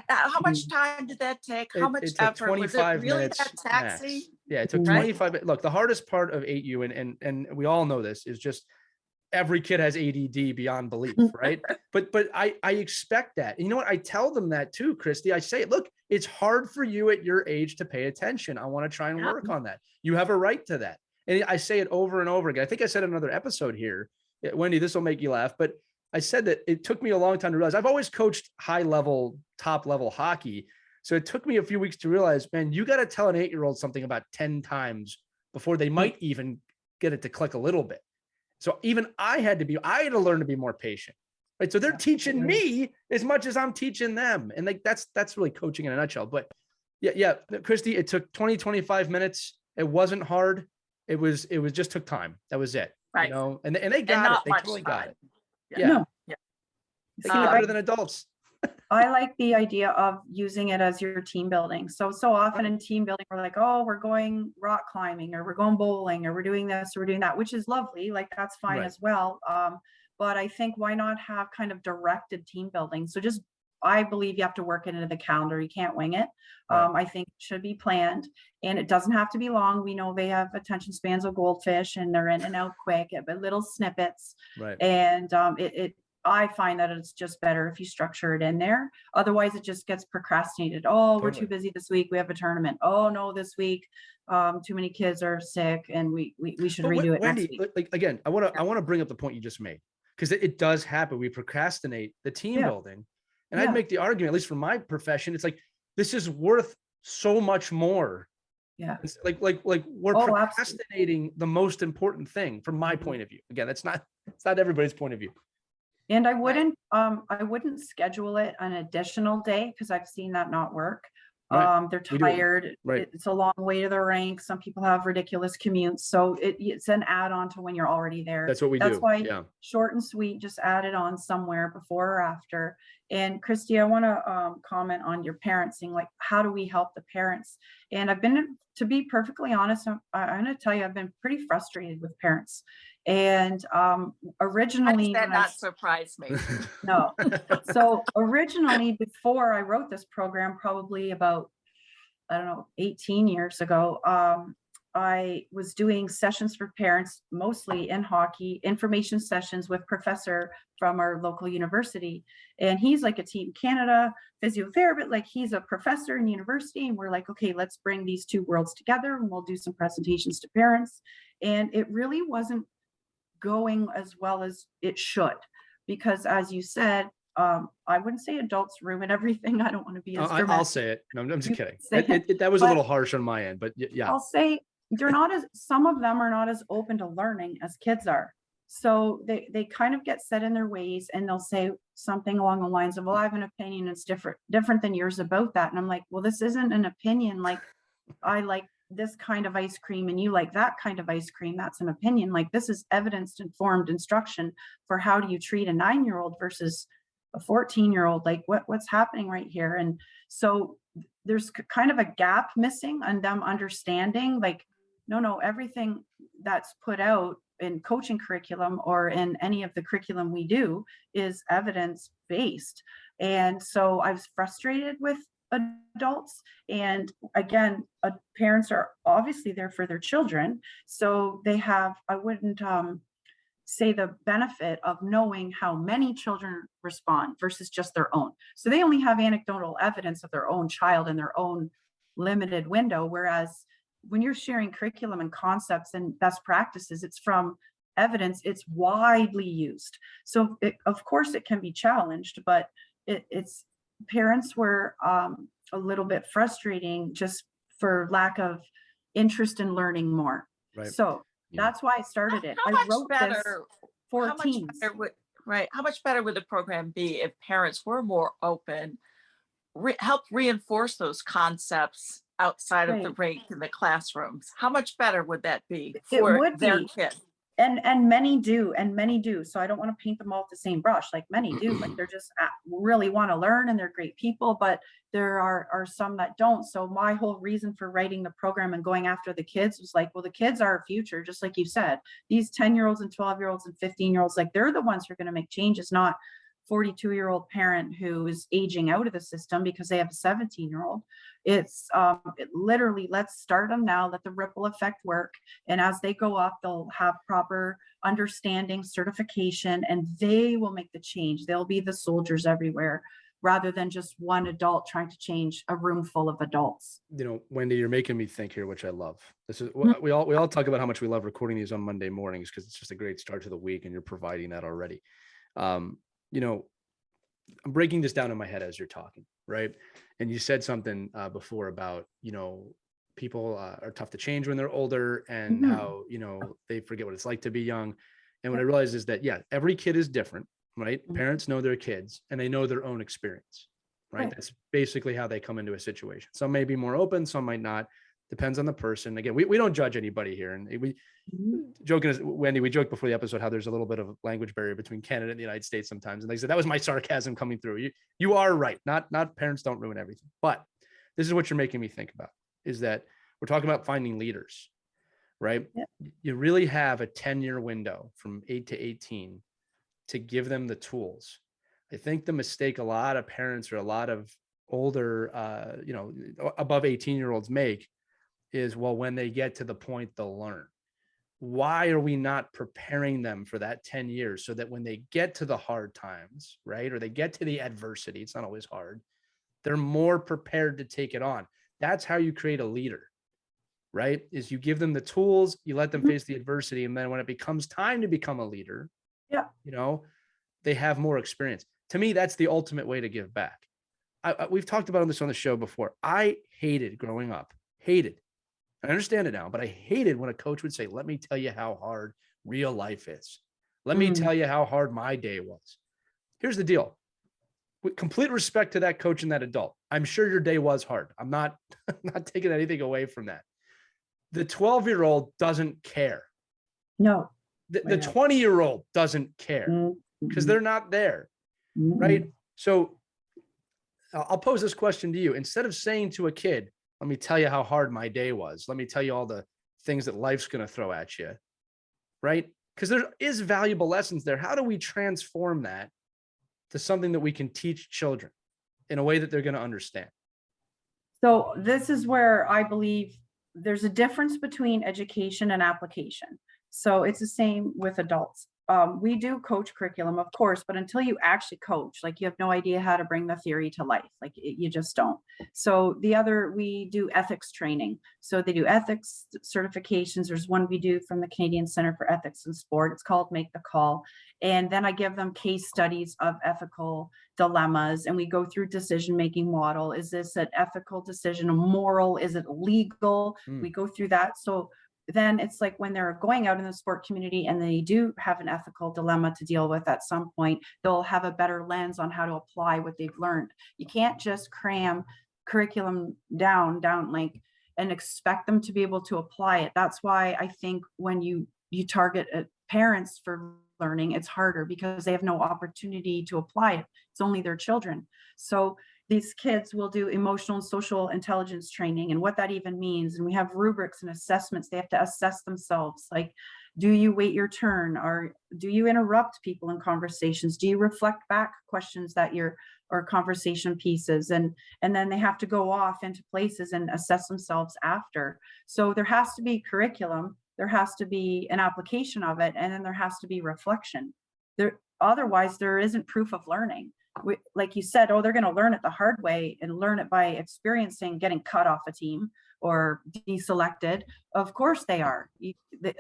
how much time did that take? How much effort? Was it really that taxing? Yeah, it took 25 minutes. Look, the hardest part of 8U, and we all know this, is just every kid has ADD beyond belief, right? but I expect that. And you know what? I tell them that too, Christy. I say, look, it's hard for you at your age to pay attention. I want to try and work on that. You have a right to that. And I say it over and over again. I think I said in another episode here, Wendy, this will make you laugh, but I said that it took me a long time to realize I've always coached high level, top level hockey. So it took me a few weeks to realize, man, you got to tell an 8-year-old something about 10 times before they might even get it to click a little bit. So even I had to learn to be more patient, right? So they're teaching me as much as I'm teaching them. And like, that's really coaching in a nutshell. But yeah, Christy, it took 20, 25 minutes. It wasn't hard. It was just took time. That was it. Right. You know, and they got it. They totally got it. Yeah. No. They get better than adults. I like the idea of using it as your team building. So often in team building, we're like, oh, we're going rock climbing, or we're going bowling, or we're doing this, or we're doing that, which is lovely. Like, that's fine as well. But I think, why not have kind of directed team building? So I believe you have to work it into the calendar. You can't wing it. I think it should be planned, and it doesn't have to be long. We know they have attention spans of goldfish, and they're in and out quick, but little snippets. Right. And I find that it's just better if you structure it in there. Otherwise, it just gets procrastinated. Oh, we're too busy this week. We have a tournament. Oh no, this week too many kids are sick, and we should redo it Wendy, next week. like, again, I want to bring up the point you just made, because it does happen. We procrastinate the team building, and I'd make the argument, at least from my profession, it's like, this is worth so much more. Yeah. It's like we're procrastinating the most important thing from my point of view. Again, it's not everybody's point of view. And I wouldn't schedule it an additional day, because I've seen that not work. They're tired. It's a long way to the rink. Some people have ridiculous commutes. So it's an add-on to when you're already there. That's what we do. That's why short and sweet, just add it on somewhere before or after. And Christy, I want to comment on your parenting. Like, how do we help the parents? And to be perfectly honest, I'm going to tell you, I've been pretty frustrated with parents. And originally, that not surprise me. No. So originally, before I wrote this program, probably about, 18 years ago, I was doing sessions for parents, mostly in hockey, information sessions with professor from our local university. And he's like a Team Canada physiotherapist, like he's a professor in university. And we're like, okay, let's bring these two worlds together, and we'll do some presentations to parents. And it really wasn't going as well as it should, because, as you said, I wouldn't say adults ruin everything. I don't want to be as dramatic. I'll say it. No, I'm just kidding. That was a little harsh on my end, but yeah. I'll say some of them are not as open to learning as kids are. So they kind of get set in their ways, and they'll say something along the lines of, well, I have an opinion. It's different than yours about that. And I'm like, well, this isn't an opinion. Like, I like this kind of ice cream and you like that kind of ice cream. That's an opinion. Like, this is evidence informed instruction for how do you treat a 9-year-old versus a 14-year-old. Like, what's happening right here? And so there's kind of a gap missing on them understanding, like, no, everything that's put out in coaching curriculum or in any of the curriculum we do is evidence-based. And so I was frustrated with adults. And again, parents are obviously there for their children. So they have, I wouldn't say the benefit of knowing how many children respond versus just their own. So they only have anecdotal evidence of their own child in their own limited window. Whereas when you're sharing curriculum and concepts and best practices, it's from evidence, it's widely used. So of course it can be challenged, but it's parents were a little bit frustrating just for lack of interest in learning more. Right. So that's why I started it. I wrote this for teens. How much better would the program be if parents were more open, help reinforce those concepts outside of the rink in the classrooms? How much better would that be for their kids? And many do. So I don't want to paint them all with the same brush. Like, many do, like they're just really want to learn and they're great people, but there are some that don't. So my whole reason for writing the program and going after the kids was like, well, the kids are our future, just like you said. These 10-year-olds and 12-year-olds and 15-year-olds, like, they're the ones who are going to make changes, not 42-year-old parent who is aging out of the system because they have a 17-year-old. It's literally, let's start them now, let the ripple effect work. And as they go up, they'll have proper understanding, certification, and they will make the change. They'll be the soldiers everywhere, rather than just one adult trying to change a room full of adults. Wendy, you're making me think here, which I love. This is we all talk about how much we love recording these on Monday mornings because it's just a great start to the week, and you're providing that already. I'm breaking this down in my head as you're talking, right? And you said something before about, people are tough to change when they're older, and how, they forget what it's like to be young. And what I realized is that, every kid is different, right? Parents know their kids and they know their own experience, right? That's basically how they come into a situation. Some may be more open, some might not. Depends on the person. Again, we don't judge anybody here. And we Wendy, we joked before the episode how there's a little bit of a language barrier between Canada and the United States sometimes. And they said, that was my sarcasm coming through. You are right. Not parents don't ruin everything. But this is what you're making me think about, is that we're talking about finding leaders, right? Yep. You really have a 10-year window from 8 to 18 to give them the tools. I think the mistake a lot of parents or a lot of older, above 18-year-olds make is, well, when they get to the point, they'll learn. Why are we not preparing them for that 10 years so that when they get to the hard times, right, or they get to the adversity, it's not always hard, they're more prepared to take it on? That's how you create a leader, right? Is you give them the tools, you let them face the adversity, and then when it becomes time to become a leader, they have more experience. To me, that's the ultimate way to give back. We've talked about this on the show before. I hated growing up, I understand it now, but I hated when a coach would say, let me tell you how hard real life is. Let me tell you how hard my day was. Here's the deal. With complete respect to that coach and that adult, I'm sure your day was hard. I'm not taking anything away from that. The 12-year-old doesn't care. No. The 20-year-old doesn't care because they're not there, right? So I'll pose this question to you. Instead of saying to a kid, let me tell you how hard my day was, let me tell you all the things that life's going to throw at you, right? Because there is valuable lessons there. How do we transform that to something that we can teach children in a way that they're going to understand? So this is where I believe there's a difference between education and application. So it's the same with adults. We do coach curriculum, of course, but until you actually coach, like, you have no idea how to bring the theory to life. Like, you just don't. So we do ethics training. So they do ethics certifications. There's one we do from the Canadian Center for Ethics in Sport. It's called Make the Call. And then I give them case studies of ethical dilemmas, and we go through decision-making model. Is this an ethical decision, a moral? Is it legal? We go through that. So then it's like when they're going out in the sport community and they do have an ethical dilemma to deal with at some point, they'll have a better lens on how to apply what they've learned. You can't just cram curriculum down like and expect them to be able to apply it. That's why I think when you target parents for learning, it's harder because they have no opportunity to apply it. It's only their children. So these kids will do emotional and social intelligence training and what that even means. And we have rubrics and assessments. They have to assess themselves. Like, do you wait your turn, or do you interrupt people in conversations? Do you reflect back questions or conversation pieces? And then they have to go off into places and assess themselves after. So there has to be curriculum, there has to be an application of it, and then there has to be reflection. Otherwise, there isn't proof of learning. Like you said, they're going to learn it the hard way and learn it by experiencing getting cut off a team or deselected. Of course they are.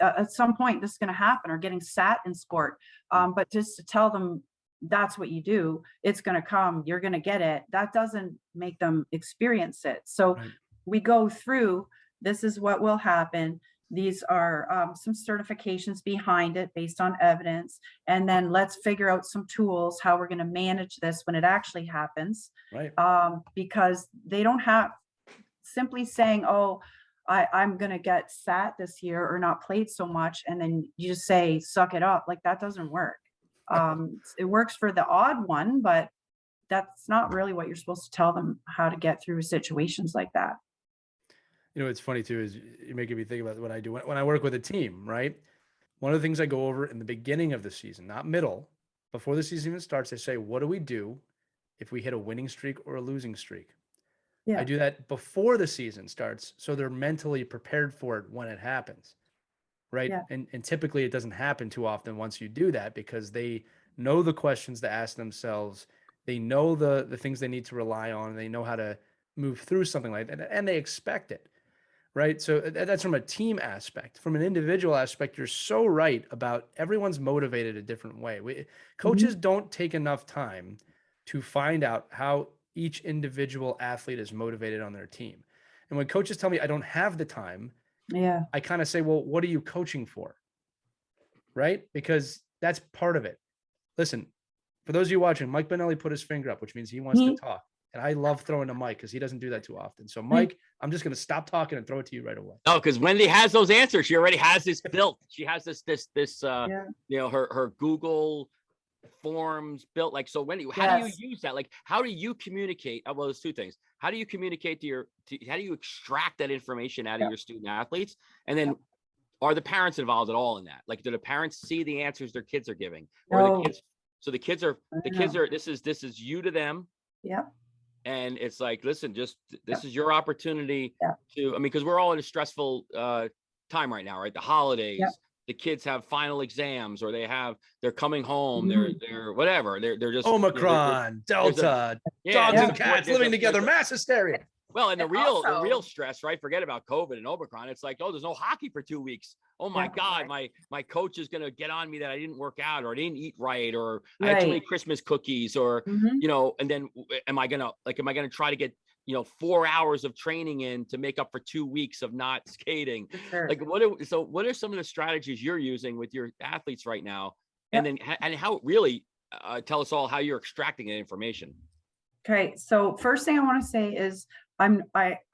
At some point this is going to happen, or getting sat in sport. But just to tell them that's what you do, it's going to come, you're going to get it, that doesn't make them experience it. So we go through, this is what will happen. These are some certifications behind it based on evidence. And then let's figure out some tools, how we're going to manage this when it actually happens. Right. Because they don't have simply saying, I'm going to get sat this year or not played so much. And then you just say, suck it up. Like, that doesn't work. It works for the odd one, but that's not really what you're supposed to tell them, how to get through situations like that. It's funny too, is you're making me think about what I do when I work with a team, right? One of the things I go over in the beginning of the season, not middle, before the season even starts, they say, what do we do if we hit a winning streak or a losing streak? Yeah. I do that before the season starts, so they're mentally prepared for it when it happens, right? Yeah. And typically it doesn't happen too often once you do that, because they know the questions to ask themselves. They know the things they need to rely on. And they know how to move through something like that, and they expect it, right? So that's from a team aspect. From an individual aspect, you're so right about everyone's motivated a different way. Coaches don't take enough time to find out how each individual athlete is motivated on their team. And when coaches tell me I don't have the time, Yeah. I kind of say, well, what are you coaching for? Right? Because that's part of it. Listen, for those of you watching, Mike Benelli put his finger up, which means he wants to talk. And I love throwing to Mike because he doesn't do that too often. So Mike, I'm just going to stop talking and throw it to you right away. No, because Wendy has those answers. She already has this built. She has this, you know, her Google forms built. Like, so Wendy, how do you use that? Like, how do you communicate? Well, there's two things. How do you communicate how do you extract that information out of your student athletes? And then are the parents involved at all in that? Like, do the parents see the answers their kids are giving? Or the kids, so the kids are, this is you to them. Yeah. And it's like, listen, just this is your opportunity to, I mean, because we're all in a stressful time right now, right? The holidays, the kids have final exams, or they're coming home, they're whatever, they're just Omicron, Delta, dogs and cats living together, mass hysteria. Well, and the real stress, right? Forget about COVID and Omicron. It's like, oh, there's no hockey for 2 weeks. Oh my God, my coach is gonna get on me that I didn't work out, or I didn't eat right, or I had too many Christmas cookies, or you know. And then am I gonna try to get 4 hours of training in to make up for 2 weeks of not skating? Like, what are some of the strategies you're using with your athletes right now? And then how really tell us all how you're extracting that information. Okay, so first thing I want to say is I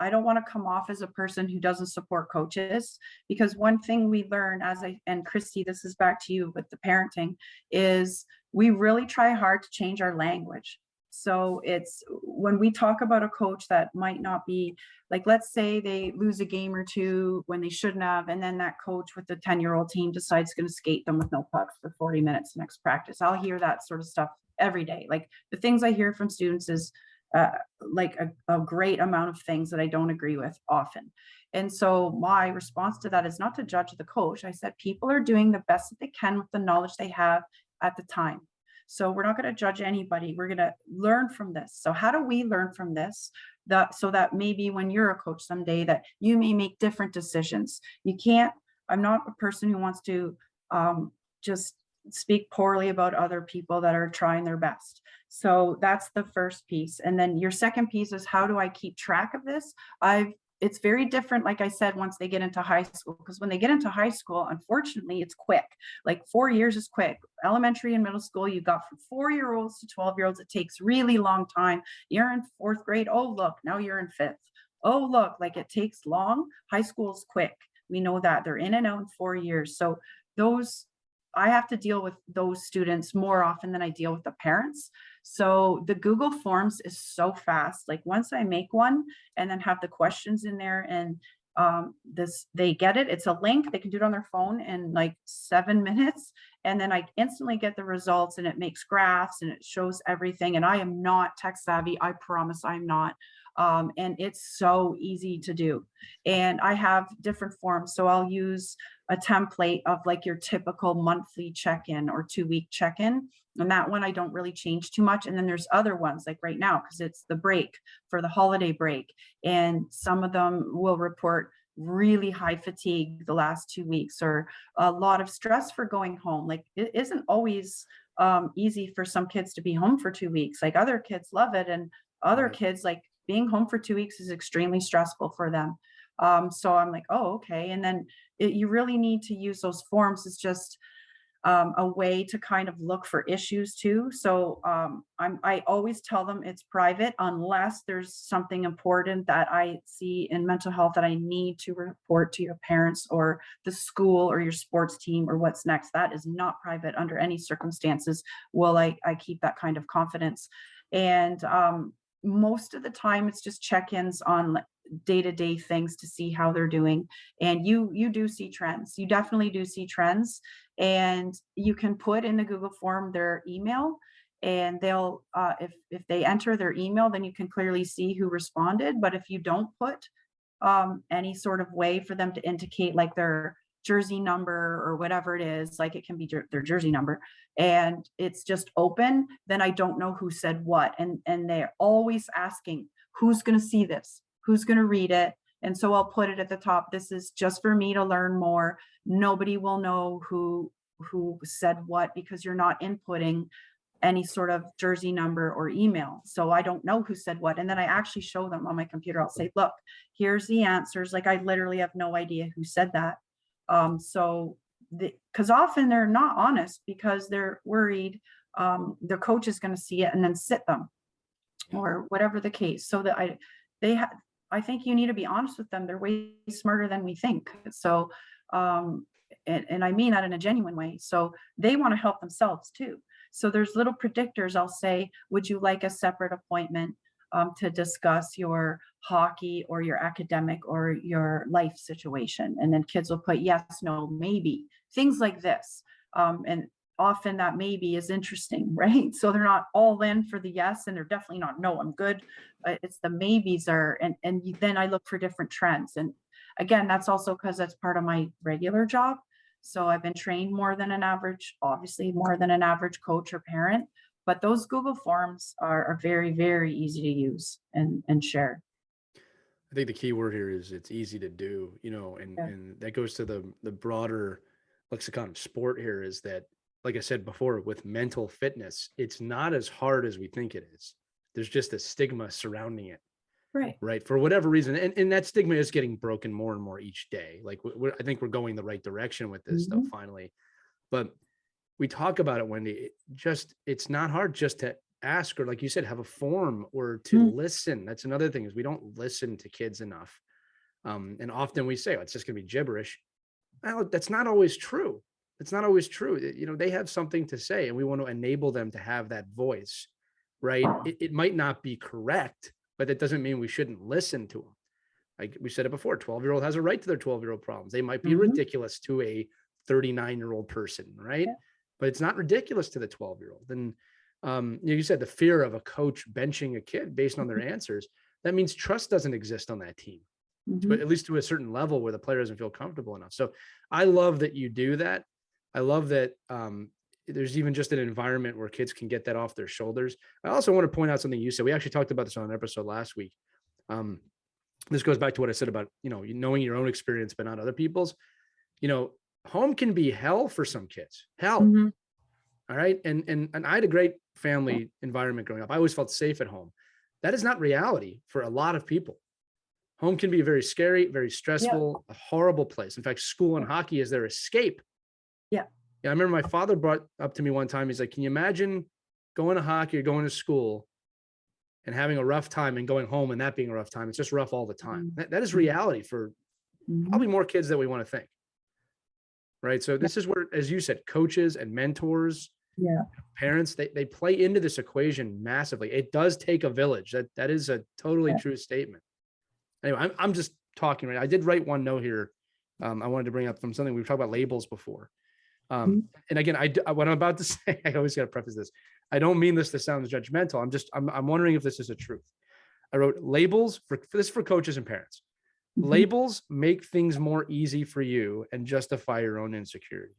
don't want to come off as a person who doesn't support coaches, because one thing we learn and Christy, this is back to you with the parenting, is we really try hard to change our language. So it's when we talk about a coach that might not be, like, let's say they lose a game or two when they shouldn't have, and then that coach with the 10-year-old team decides going to skate them with no pucks for 40 minutes next practice. I'll hear that sort of stuff every day. Like, the things I hear from students is like a great amount of things that I don't agree with often. And so my response to that is not to judge the coach. I said, people are doing the best that they can with the knowledge they have at the time. So we're not going to judge anybody. We're going to learn from this. So how do we learn from this? So that maybe when you're a coach someday, that you may make different decisions. I'm not a person who wants to just speak poorly about other people that are trying their best. So that's the first piece. And then your second piece is, how do I keep track of this? It's very different, like I said, once they get into high school, because when they get into high school, unfortunately, it's quick. Like 4 years is quick. Elementary and middle school, you got from 4-year-olds to 12-year-olds. It takes really long time. You're in 4th grade. Oh, look, now you're in 5th. Oh, look, like, it takes long. High school is quick. We know that. They're in and out in 4 years. So I have to deal with those students more often than I deal with the parents. So the Google Forms is so fast. Like, once I make one and then have the questions in there, and they get it. It's a link. They can do it on their phone in like 7 minutes. And then I instantly get the results, and it makes graphs and it shows everything. And I am not tech savvy. I promise I'm not. And it's so easy to do. And I have different forms. So I'll use a template of like your typical monthly check-in or 2-week check-in. And that one I don't really change too much. And then there's other ones, like right now, because it's the break for the holiday break. And some of them will report really high fatigue the last 2 weeks, or a lot of stress for going home. Like, it isn't always easy for some kids to be home for 2 weeks. Like, other kids love it, and other kids, like, being home for 2 weeks is extremely stressful for them. So I'm like, oh, okay. And then you really need to use those forms as just a way to kind of look for issues too. So I always tell them it's private unless there's something important that I see in mental health that I need to report to your parents or the school or your sports team or what's next. That is not private under any circumstances. Will I keep that kind of confidence. And most of the time it's just check-ins on day-to-day things to see how they're doing. And you do see trends. You definitely do see trends. And you can put in the Google form their email, and they'll if they enter their email, then you can clearly see who responded. But if you don't put any sort of way for them to indicate like their jersey number or whatever it is, like it can be their jersey number, and it's just open, then I don't know who said what. And they're always asking, who's going to see this? Who's going to read it? And so I'll put it at the top. This is just for me to learn more. Nobody will know who said what, because you're not inputting any sort of jersey number or email. So I don't know who said what. And then I actually show them on my computer. I'll say, look, here's the answers. Like I literally have no idea who said that. Because often they're not honest because they're worried their coach is going to see it and then sit them or whatever the case. So that I think you need to be honest with them. They're way smarter than we think. So, and I mean that in a genuine way. So they want to help themselves too. So there's little predictors. I'll say, would you like a separate appointment to discuss your hockey or your academic or your life situation? And then kids will put yes, no, maybe, things like this. And often that maybe is interesting, right? So they're not all in for the yes, and they're definitely not, no, I'm good. It's the maybes are, and then I look for different trends. And again, that's also because that's part of my regular job. So I've been trained more than an average, obviously more than an average coach or parent, but those Google Forms are very, very easy to use and share. I think the key word here is it's easy to do, and that goes to the broader lexicon of sport here, is that, like I said before, with mental fitness, it's not as hard as we think it is. There's just a stigma surrounding it. Right. For whatever reason. And that stigma is getting broken more and more each day. Like I think we're going the right direction with this stuff finally. But we talk about it, Wendy, it's not hard just to ask, or like you said, have a form or to listen. That's another thing, is we don't listen to kids enough. And often we say, oh, it's just going to be gibberish. Well, that's not always true. It's not always true. They have something to say, and we want to enable them to have that voice, right? It might not be correct, but that doesn't mean we shouldn't listen to them. Like we said it before, 12-year-old has a right to their 12-year-old problems. They might be ridiculous to a 39-year-old person, right? Yeah. But it's not ridiculous to the 12-year-old. And you said the fear of a coach benching a kid based on their answers, that means trust doesn't exist on that team, but at least to a certain level where the player doesn't feel comfortable enough. So I love that you do that. I love that there's even just an environment where kids can get that off their shoulders. I also want to point out something you said. We actually talked about this on an episode last week. This goes back to what I said about, knowing your own experience, but not other people's. Home can be hell for some kids. Hell. All right. And I had a great family environment growing up. I always felt safe at home. That is not reality for a lot of people. Home can be very scary, very stressful, a horrible place. In fact, school and hockey is their escape. I remember my father brought up to me one time, he's like, can you imagine going to hockey or going to school and having a rough time and going home and that being a rough time? It's just rough all the time. That is reality for probably more kids than we want to think. Right. So this is where, as you said, coaches and mentors, parents, they play into this equation massively. It does take a village. That is a totally true statement. Anyway, I'm just talking, right? I did write one note here. I wanted to bring up from something we've talked about, labels before. And again, what I'm about to say, I always got to preface this. I don't mean this to sound judgmental. I'm wondering if this is a truth. I wrote labels for this for coaches and parents. Labels make things more easy for you and justify your own insecurities,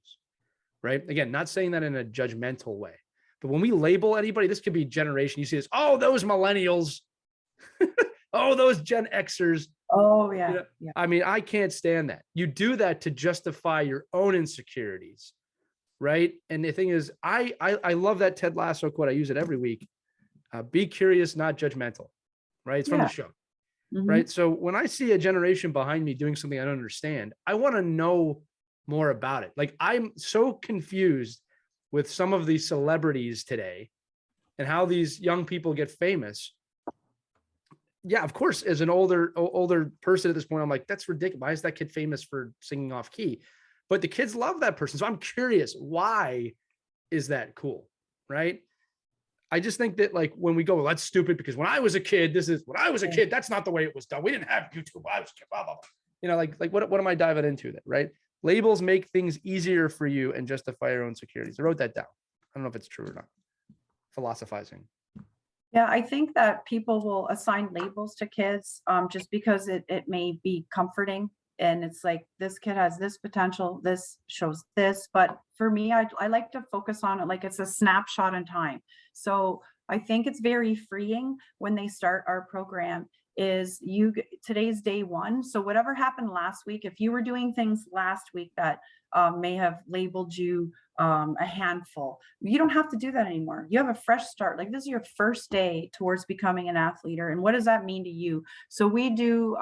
right? Again, not saying that in a judgmental way, but when we label anybody, this could be generation. You see this, oh, those millennials, oh, those Gen Xers. Oh, yeah. I mean, I can't stand that. You do that to justify your own insecurities, right? And the thing is, I love that Ted Lasso quote. I use it every week. Be curious, not judgmental, right? It's from the show. Right. So when I see a generation behind me doing something I don't understand, I want to know more about it. Like, I'm so confused with some of these celebrities today and how these young people get famous. Yeah, of course, as an older person at this point, I'm like, that's ridiculous. Why is that kid famous for singing off key? But the kids love that person. So I'm curious, why is that cool? Right. I just think that like when we go, well, that's stupid because when I was a kid, that's not the way it was done. We didn't have YouTube. I was blah, blah, blah. Like what am I diving into that, right? Labels make things easier for you and justify your own securities. I wrote that down. I don't know if it's true or not. Philosophizing. Yeah, I think that people will assign labels to kids just because it may be comforting. And it's like, this kid has this potential, this shows this. But for me, I like to focus on it like it's a snapshot in time. So I think it's very freeing when they start our program is today's day one. So whatever happened last week, if you were doing things last week that may have labeled you a handful, you don't have to do that anymore. You have a fresh start. Like this is your first day towards becoming an athlete. And what does that mean to you? So we do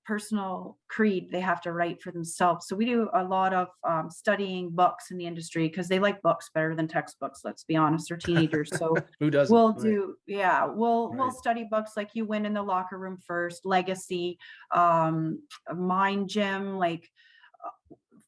personal creed they have to write for themselves. So we do a lot of studying books in the industry because they like books better than textbooks. Let's be honest, they're teenagers. So who doesn't? We'll study books like You Win in the Locker Room First, Legacy, Mind Gym, like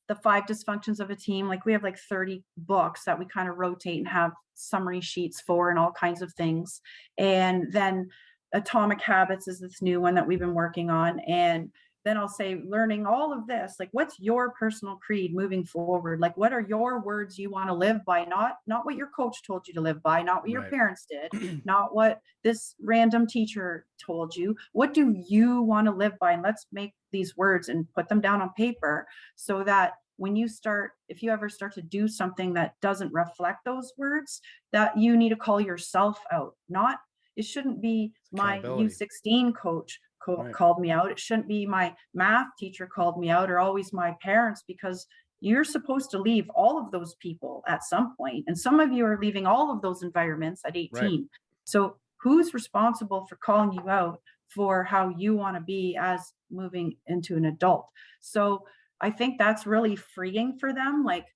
the 5 dysfunctions of a team. Like we have like 30 books that we kind of rotate and have summary sheets for and all kinds of things. And then Atomic Habits is this new one that we've been working on. And then I'll say, learning all of this, like what's your personal creed moving forward? Like what are your words you want to live by? Not what your coach told you to live by, not what your parents did, not what this random teacher told you. What do you want to live by? And let's make these words and put them down on paper so that when you start, if you ever start to do something that doesn't reflect those words, that you need to call yourself out. It shouldn't be my U16 coach called me out. It shouldn't be my math teacher called me out, or always my parents, because you're supposed to leave all of those people at some point. And some of you are leaving all of those environments at 18. Right. So who's responsible for calling you out for how you want to be as moving into an adult? So I think that's really freeing for them. Like,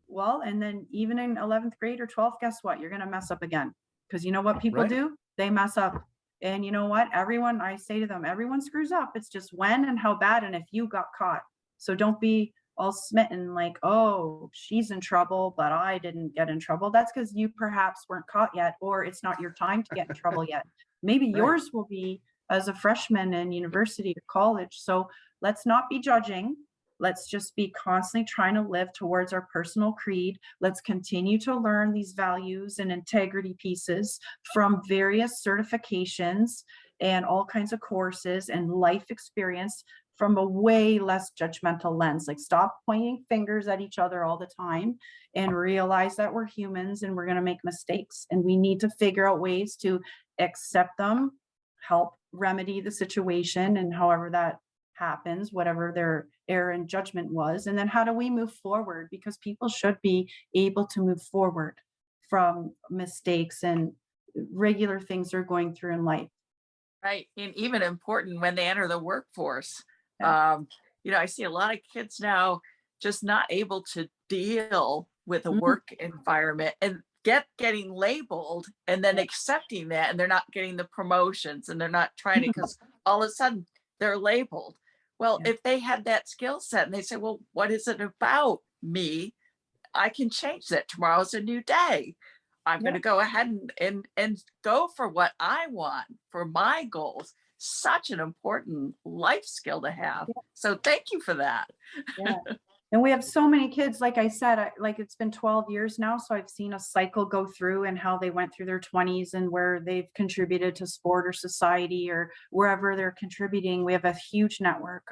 well, and then even in 11th grade or 12th, guess what? You're going to mess up again. Because you know what people do? They mess up. And you know what? I say to them, everyone screws up. It's just when and how bad and if you got caught. So don't be all smitten like, oh, she's in trouble, but I didn't get in trouble. That's because you perhaps weren't caught yet, or it's not your time to get in trouble yet. Maybe yours will be as a freshman in university or college. So let's not be judging. Let's just be constantly trying to live towards our personal creed. Let's continue to learn these values and integrity pieces from various certifications and all kinds of courses and life experience from a way less judgmental lens. Like stop pointing fingers at each other all the time and realize that we're humans and we're going to make mistakes. And we need to figure out ways to accept them, help remedy the situation, and however that happens, whatever their error in judgment was. And then how do we move forward? Because people should be able to move forward from mistakes and regular things they're going through in life. Right. And even important when they enter the workforce. Yeah. I see a lot of kids now just not able to deal with a work environment and getting labeled and then accepting that, and they're not getting the promotions and they're not trying to, because all of a sudden they're labeled. Well, if they had that skill set and they say, well, what is it about me? I can change that. Tomorrow's a new day. I'm going to go ahead and go for what I want, for my goals. Such an important life skill to have. So thank you for that. Yeah. And we have so many kids, like I said, it's been 12 years now. So I've seen a cycle go through and how they went through their 20s and where they've contributed to sport or society or wherever they're contributing. We have a huge network,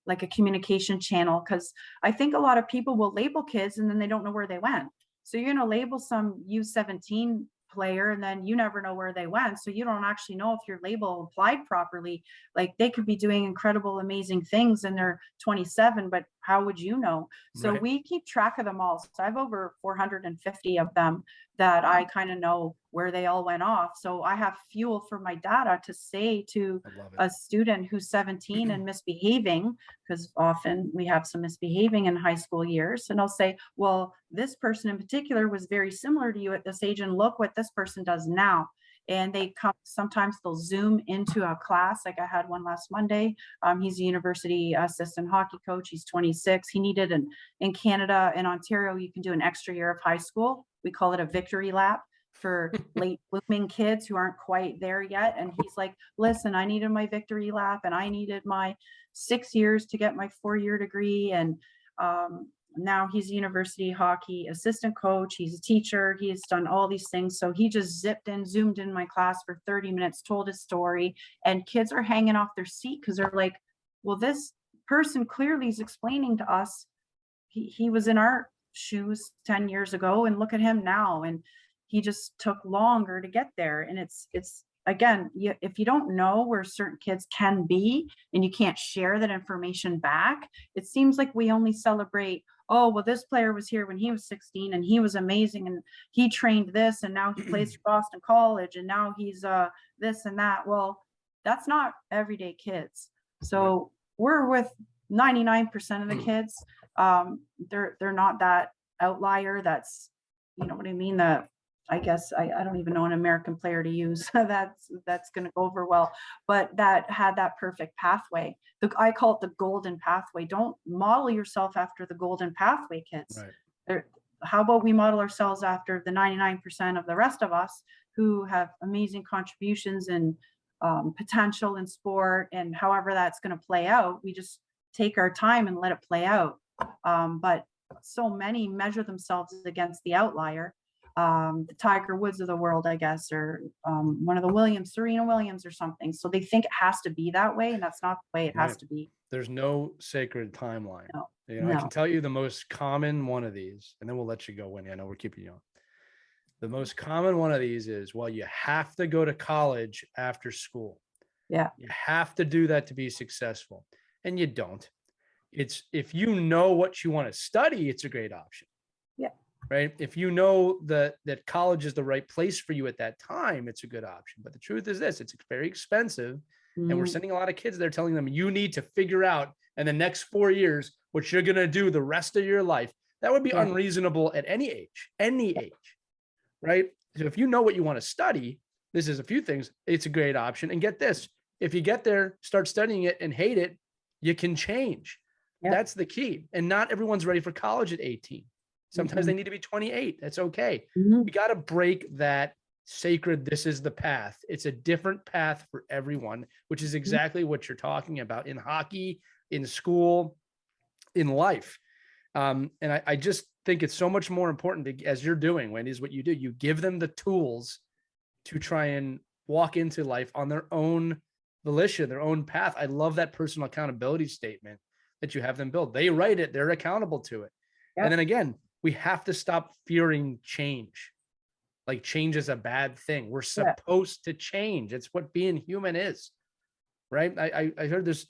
like a communication channel, because I think a lot of people will label kids and then they don't know where they went. So you're going to label some U17 player and then you never know where they went. So you don't actually know if your label applied properly. Like they could be doing incredible, amazing things and they're 27, but how would you know? So we keep track of them all. So I have over 450 of them that I kind of know where they all went off. So I have fuel for my data to say to a student who's 17 and misbehaving, because often we have some misbehaving in high school years. And I'll say, well, this person in particular was very similar to you at this age, and look what this person does now. And they come, sometimes they'll zoom into a class. Like I had one last Monday. He's a university assistant hockey coach. He's 26. He needed in Canada and Ontario, you can do an extra year of high school. We call it a victory lap. for late blooming kids who aren't quite there yet. And he's like, listen, I needed my victory lap and I needed my 6 years to get my 4-year degree. And now he's a university hockey assistant coach. He's a teacher. He's done all these things. So he just zoomed in my class for 30 minutes, told his story, and kids are hanging off their seat because they're like, well, this person clearly is explaining to us. He was in our shoes 10 years ago and look at him now. And he just took longer to get there. And it's again, if you don't know where certain kids can be and you can't share that information back, it seems like we only celebrate, oh, well, this player was here when he was 16 and he was amazing and he trained this and now he plays for Boston College and now he's this and that. Well, that's not everyday kids. So we're with 99% of the kids. They're not that outlier. That's, you know what I mean? I guess I don't even know an American player to use that's going to go over well, but that had that perfect pathway. I call it the golden pathway. Don't model yourself after the golden pathway, kids. Right. How about we model ourselves after the 99% of the rest of us who have amazing contributions and potential in sport, and however that's going to play out, we just take our time and let it play out. But so many measure themselves against the outlier. The Tiger Woods of the world, I guess, or one of the Serena Williams or something. So they think it has to be that way, and that's not the way it has to be. There's no sacred timeline. No. I can tell you the most common one of these, and then we'll let you go, Wendy. I know we're keeping you on. The most common one of these is, well, you have to go to college after school. Yeah. You have to do that to be successful. And you don't. It's if you know what you want to study, it's a great option. Yeah. Right. If you know that college is the right place for you at that time, it's a good option. But the truth is this, it's very expensive. And we're sending a lot of kids there telling them you need to figure out in the next 4 years what you're going to do the rest of your life. That would be unreasonable at any age. Right. So if you know what you want to study, this is a few things. It's a great option. And get this, if you get there, start studying it and hate it, you can change. Yep. That's the key. And not everyone's ready for college at 18. Sometimes they need to be 28. That's okay. We got to break that sacred, this is the path. It's a different path for everyone, which is exactly what you're talking about in hockey, in school, in life. And I just think it's so much more important to, as you're doing, Wendy, is what you do. You give them the tools to try and walk into life on their own volition, their own path. I love that personal accountability statement that you have them build. They write it, they're accountable to it. Yep. And then again, we have to stop fearing change. Like change is a bad thing. We're supposed to change. It's what being human is, right? I heard this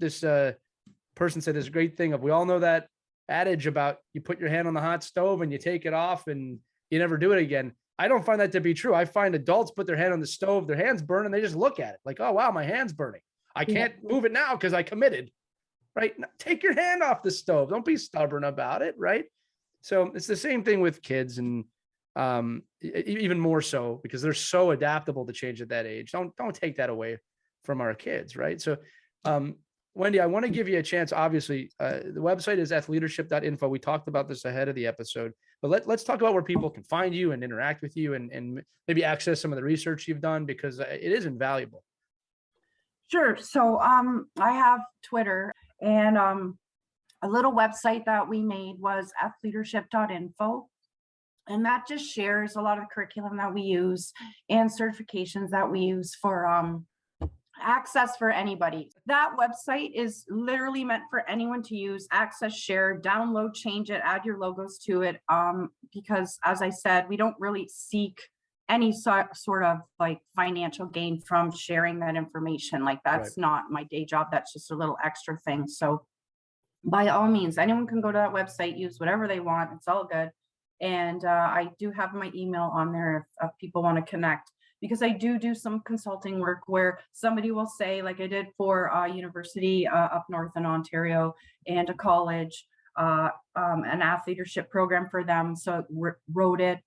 person say this great thing of, we all know that adage about you put your hand on the hot stove and you take it off and you never do it again. I don't find that to be true. I find adults put their hand on the stove, their hands burn, and they just look at it like, oh, wow, my hand's burning. I can't move it now because I committed, right? Take your hand off the stove. Don't be stubborn about it, right? So it's the same thing with kids, and even more so because they're so adaptable to change at that age. Don't take that away from our kids, right? So, Wendy, I want to give you a chance. Obviously, the website is athleadership.info. We talked about this ahead of the episode, but let's talk about where people can find you and interact with you and maybe access some of the research you've done, because it is invaluable. Sure. So I have Twitter, and a little website that we made was athleadership.info. And that just shares a lot of the curriculum that we use and certifications that we use for access for anybody. That website is literally meant for anyone to use, access, share, download, change it, add your logos to it. Because as I said, we don't really seek any sort of like financial gain from sharing that information. Like that's not my day job. That's just a little extra thing. So by all means, anyone can go to that website, use whatever they want. It's all good. And I do have my email on there if people want to connect, because I do some consulting work where somebody will say, like I did for a university up north in Ontario and a college, an Athleadership program for them. So wrote it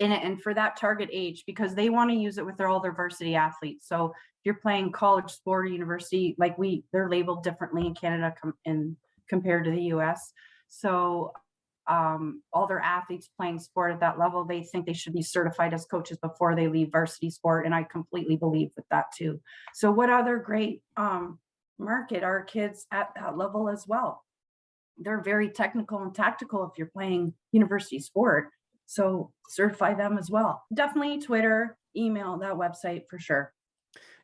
in it, and for that target age, because they want to use it with all their varsity athletes. So if you're playing college sport or university, like they're labeled differently in Canada compared to the US. So all their athletes playing sport at that level, they think they should be certified as coaches before they leave varsity sport. And I completely believe with that too. So what other great market are kids at that level as well? They're very technical and tactical if you're playing university sport. So certify them as well. Definitely Twitter, email, that website for sure.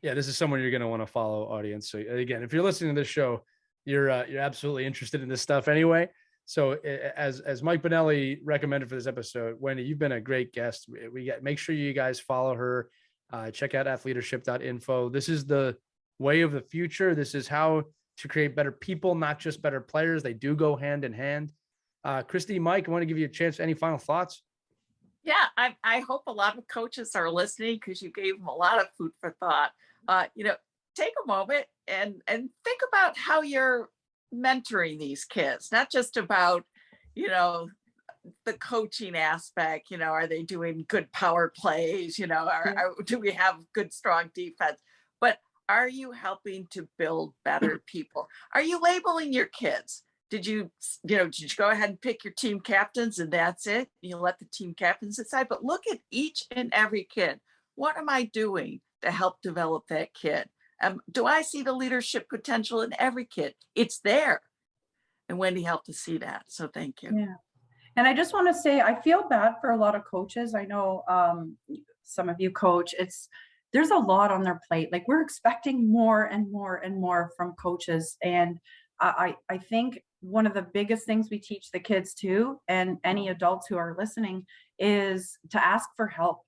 Yeah, this is someone you're going to want to follow, audience. So again, if you're listening to this show, you're absolutely interested in this stuff anyway. So as Mike Bonelli recommended for this episode, Wendy, you've been a great guest. Make sure you guys follow her. Check out athleadership.info. This is the way of the future. This is how to create better people, not just better players. They do go hand in hand. Christy, Mike, I want to give you a chance. Any final thoughts? Yeah, I hope a lot of coaches are listening because you gave them a lot of food for thought. Take a moment and think about how you're mentoring these kids, not just about, the coaching aspect, are they doing good power plays, do we have good, strong defense? But are you helping to build better people? Are you labeling your kids? Did you go ahead and pick your team captains and that's it? You let the team captains decide, but look at each and every kid. What am I doing to help develop that kid? Do I see the leadership potential in every kid? It's there. And Wendy helped to see that. So thank you. Yeah. And I just want to say, I feel bad for a lot of coaches. I know some of you coach, there's a lot on their plate. Like we're expecting more and more and more from coaches. And I think one of the biggest things we teach the kids too, and any adults who are listening, is to ask for help.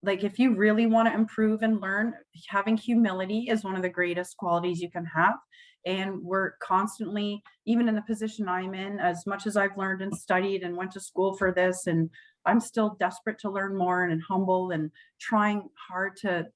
Like if you really want to improve and learn, having humility is one of the greatest qualities you can have. And we're constantly, even in the position I'm in, as much as I've learned and studied and went to school for this, and I'm still desperate to learn more and humble and trying hard to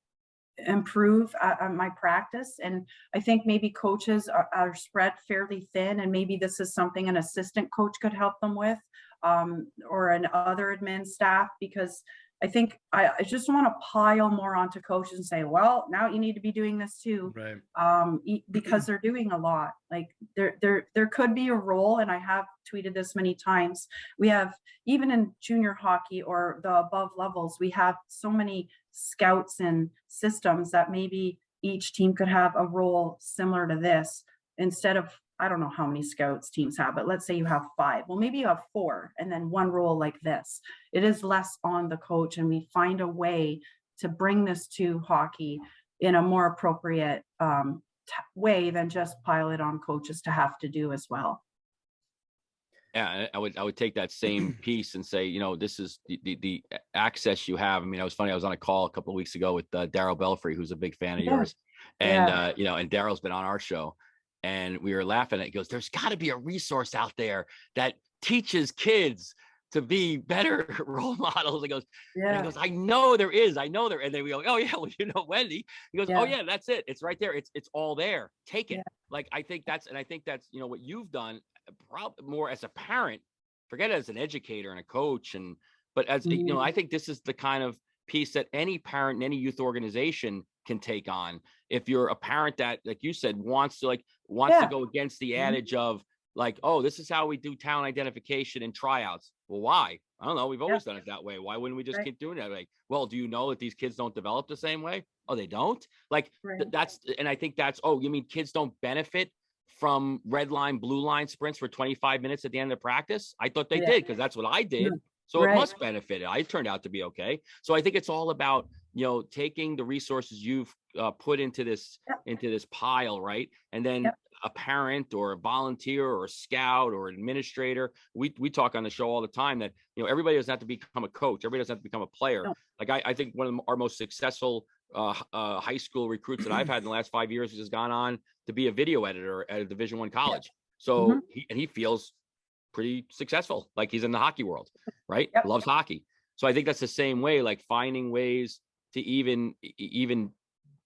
improve my practice. And I think maybe coaches are spread fairly thin, and maybe this is something an assistant coach could help them with, or an other admin staff, because I think I just want to pile more onto coaches and say, well, now you need to be doing this too, right? Because they're doing a lot. Like there could be a role, and I have tweeted this many times. We have, even in junior hockey or the above levels, we have so many scouts and systems that maybe each team could have a role similar to this, instead of, I don't know how many scouts teams have, but let's say you have 5. Well, maybe you have 4 and then one role like this. It is less on the coach, and we find a way to bring this to hockey in a more appropriate way than just pile it on coaches to have to do as well. Yeah, I would take that same piece and say, this is the access you have. I mean, it was funny. I was on a call a couple of weeks ago with Daryl Belfry, who's a big fan of yours, and and Daryl's been on our show. And we were laughing at it. He goes, there's got to be a resource out there that teaches kids to be better role models. He goes, I know there is. I know there. And then we go, oh yeah, well, Wendy. He goes, oh yeah, that's it. It's right there. It's all there. Take it. Like, I think that's what you've done, probably more as a parent, forget it as an educator and a coach. But as I think this is the kind of piece that any parent in any youth organization can take on. If you're a parent that, like you said, wants to go against the adage of like, oh, this is how we do talent identification and tryouts. Well, why? I don't know. We've always done it that way. Why wouldn't we just keep doing that? Like, well, do you know that these kids don't develop the same way? Oh, they don't? Like and I think that's, oh, you mean kids don't benefit from red line, blue line sprints for 25 minutes at the end of practice? I thought they did, because that's what I did. So it must benefit. I turned out to be okay. So I think it's all about, taking the resources you've put into this pile, right? And then a parent or a volunteer or a scout or an administrator. We talk on the show all the time that, everybody doesn't have to become a coach. Everybody doesn't have to become a player. No. Like I think one of our most successful high school recruits that I've had in the last 5 years has gone on to be a video editor at a Division I college. So he feels pretty successful. Like he's in the hockey world, right? Loves hockey. So I think that's the same way, like finding ways to even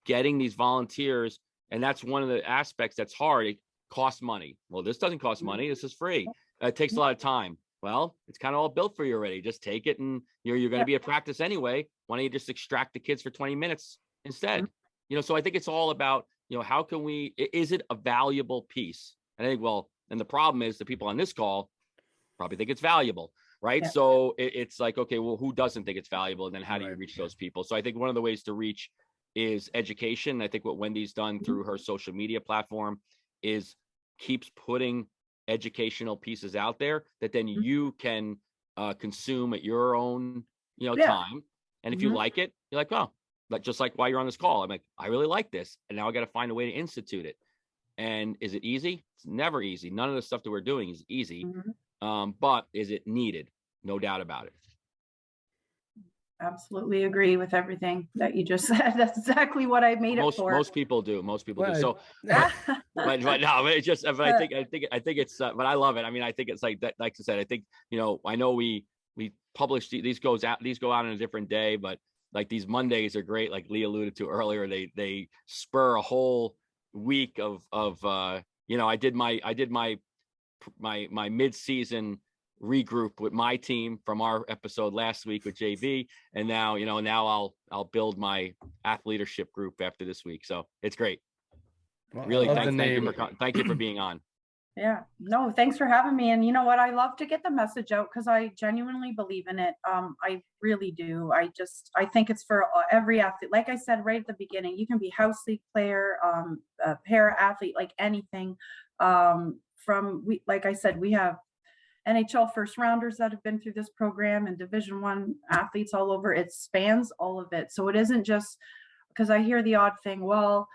getting these volunteers. And that's one of the aspects that's hard. It costs money. Well, this doesn't cost money. This is free. It takes a lot of time. Well, it's kind of all built for you already. Just take it, and you're going to be at practice anyway. Why don't you just extract the kids for 20 minutes instead? So I think it's all about, how can we, is it a valuable piece? And I think, and the problem is the people on this call probably think it's valuable, right? Yeah. So it's like, okay, well, who doesn't think it's valuable? And then how do you Right. reach those people? So I think one of the ways to reach is education. I think what Wendy's done through her social media platform is keeps putting educational pieces out there that then you can consume at your own, Yeah. time. And if you like it, you're like, oh, but just like while you're on this call, I'm like, I really like this. And now I got to find a way to institute it. And is it easy? It's never easy. None of the stuff that we're doing is easy. But is it needed? No doubt about it. Absolutely agree with everything that you just said. That's exactly what I made it for. Most people do. Most people do. Well, So, but no, it's just. But I think it's. But I love it. I mean, I think it's like that. Like I said, I think I know we publish these go out on a different day, but like these Mondays are great. Like Lee alluded to earlier, they spur a whole week of I did my mid-season regroup with my team from our episode last week with JV, and now I'll build my Athleadership group after this week. So it's great. Well, Really, I love thank you for being on. Yeah, no, thanks for having me. And you know what? I love to get the message out because I genuinely believe in it. I really do. I think it's for every athlete. Like I said right at the beginning, you can be house league player, a para athlete, like anything. Like I said, we have NHL first rounders that have been through this program and Division I athletes all over. It spans all of it. So it isn't just because I hear the odd thing, well,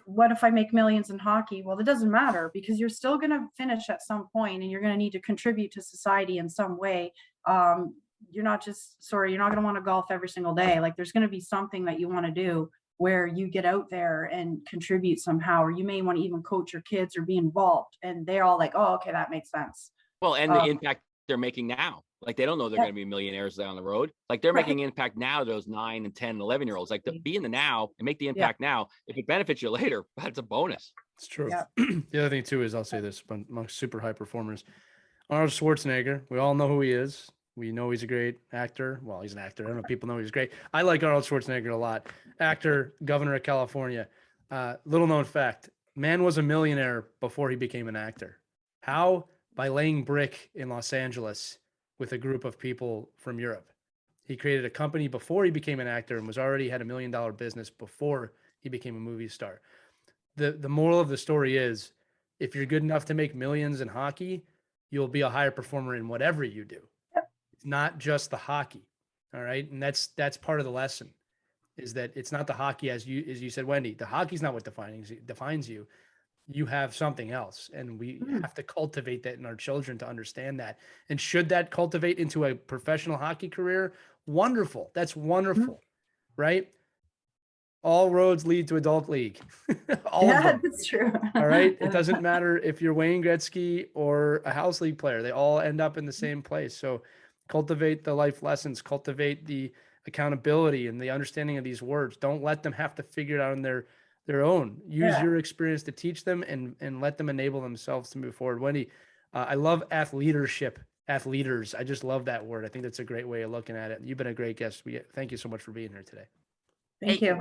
what if I make millions in hockey? Well, it doesn't matter because you're still going to finish at some point and you're going to need to contribute to society in some way. You're not going to want to golf every single day. Like there's going to be something that you want to do where you get out there and contribute somehow, or you may want to even coach your kids or be involved. And they're all like, oh, okay, that makes sense. Well, and the impact they're making now, like they don't know they're going to be millionaires down the road. Like they're making impact now to those 9 and 10 and 11-year-olds, like to be in the now and make the impact now. If it benefits you later, that's a bonus. It's true. Yeah. The other thing too is I'll say this amongst super high performers, Arnold Schwarzenegger, we all know who he is. We know he's a great actor. Well, he's an actor. I don't know if people know he's great. I like Arnold Schwarzenegger a lot. Actor, governor of California. Little known fact, man was a millionaire before he became an actor. How? By laying brick in Los Angeles with a group of people from Europe. He created a company before he became an actor and already had $1 million business before he became a movie star. The moral of the story is, if you're good enough to make millions in hockey, you'll be a higher performer in whatever you do. It's not just the hockey. All right. And that's part of the lesson, is that it's not the hockey, as you said, Wendy. The hockey's not what defines you. You have something else, and we have to cultivate that in our children to understand that. And should that cultivate into a professional hockey career, wonderful. That's wonderful, right? All roads lead to adult league. All of them. That's true. All right. It doesn't matter if you're Wayne Gretzky or a house league player. They all end up in the same place. So cultivate the life lessons, cultivate the accountability and the understanding of these words. Don't let them have to figure it out on their own. Use your experience to teach them and let them enable themselves to move forward. Wendy, I love athleadership, athleaders. I just love that word. I think that's a great way of looking at it. You've been a great guest. Thank you so much for being here today. Thank you.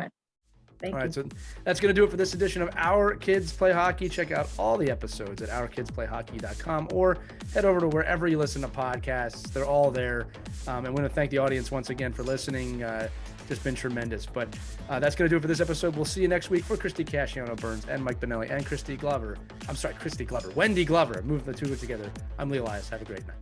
All right, so that's going to do it for this edition of Our Kids Play Hockey. Check out all the episodes at ourkidsplayhockey.com or head over to wherever you listen to podcasts. They're all there. And I want to thank the audience once again for listening. Just been tremendous. But that's going to do it for this episode. We'll see you next week for Christy Casciano Burns and Mike Benelli and Wendy Glover. Move the two together. I'm Lee Elias. Have a great night.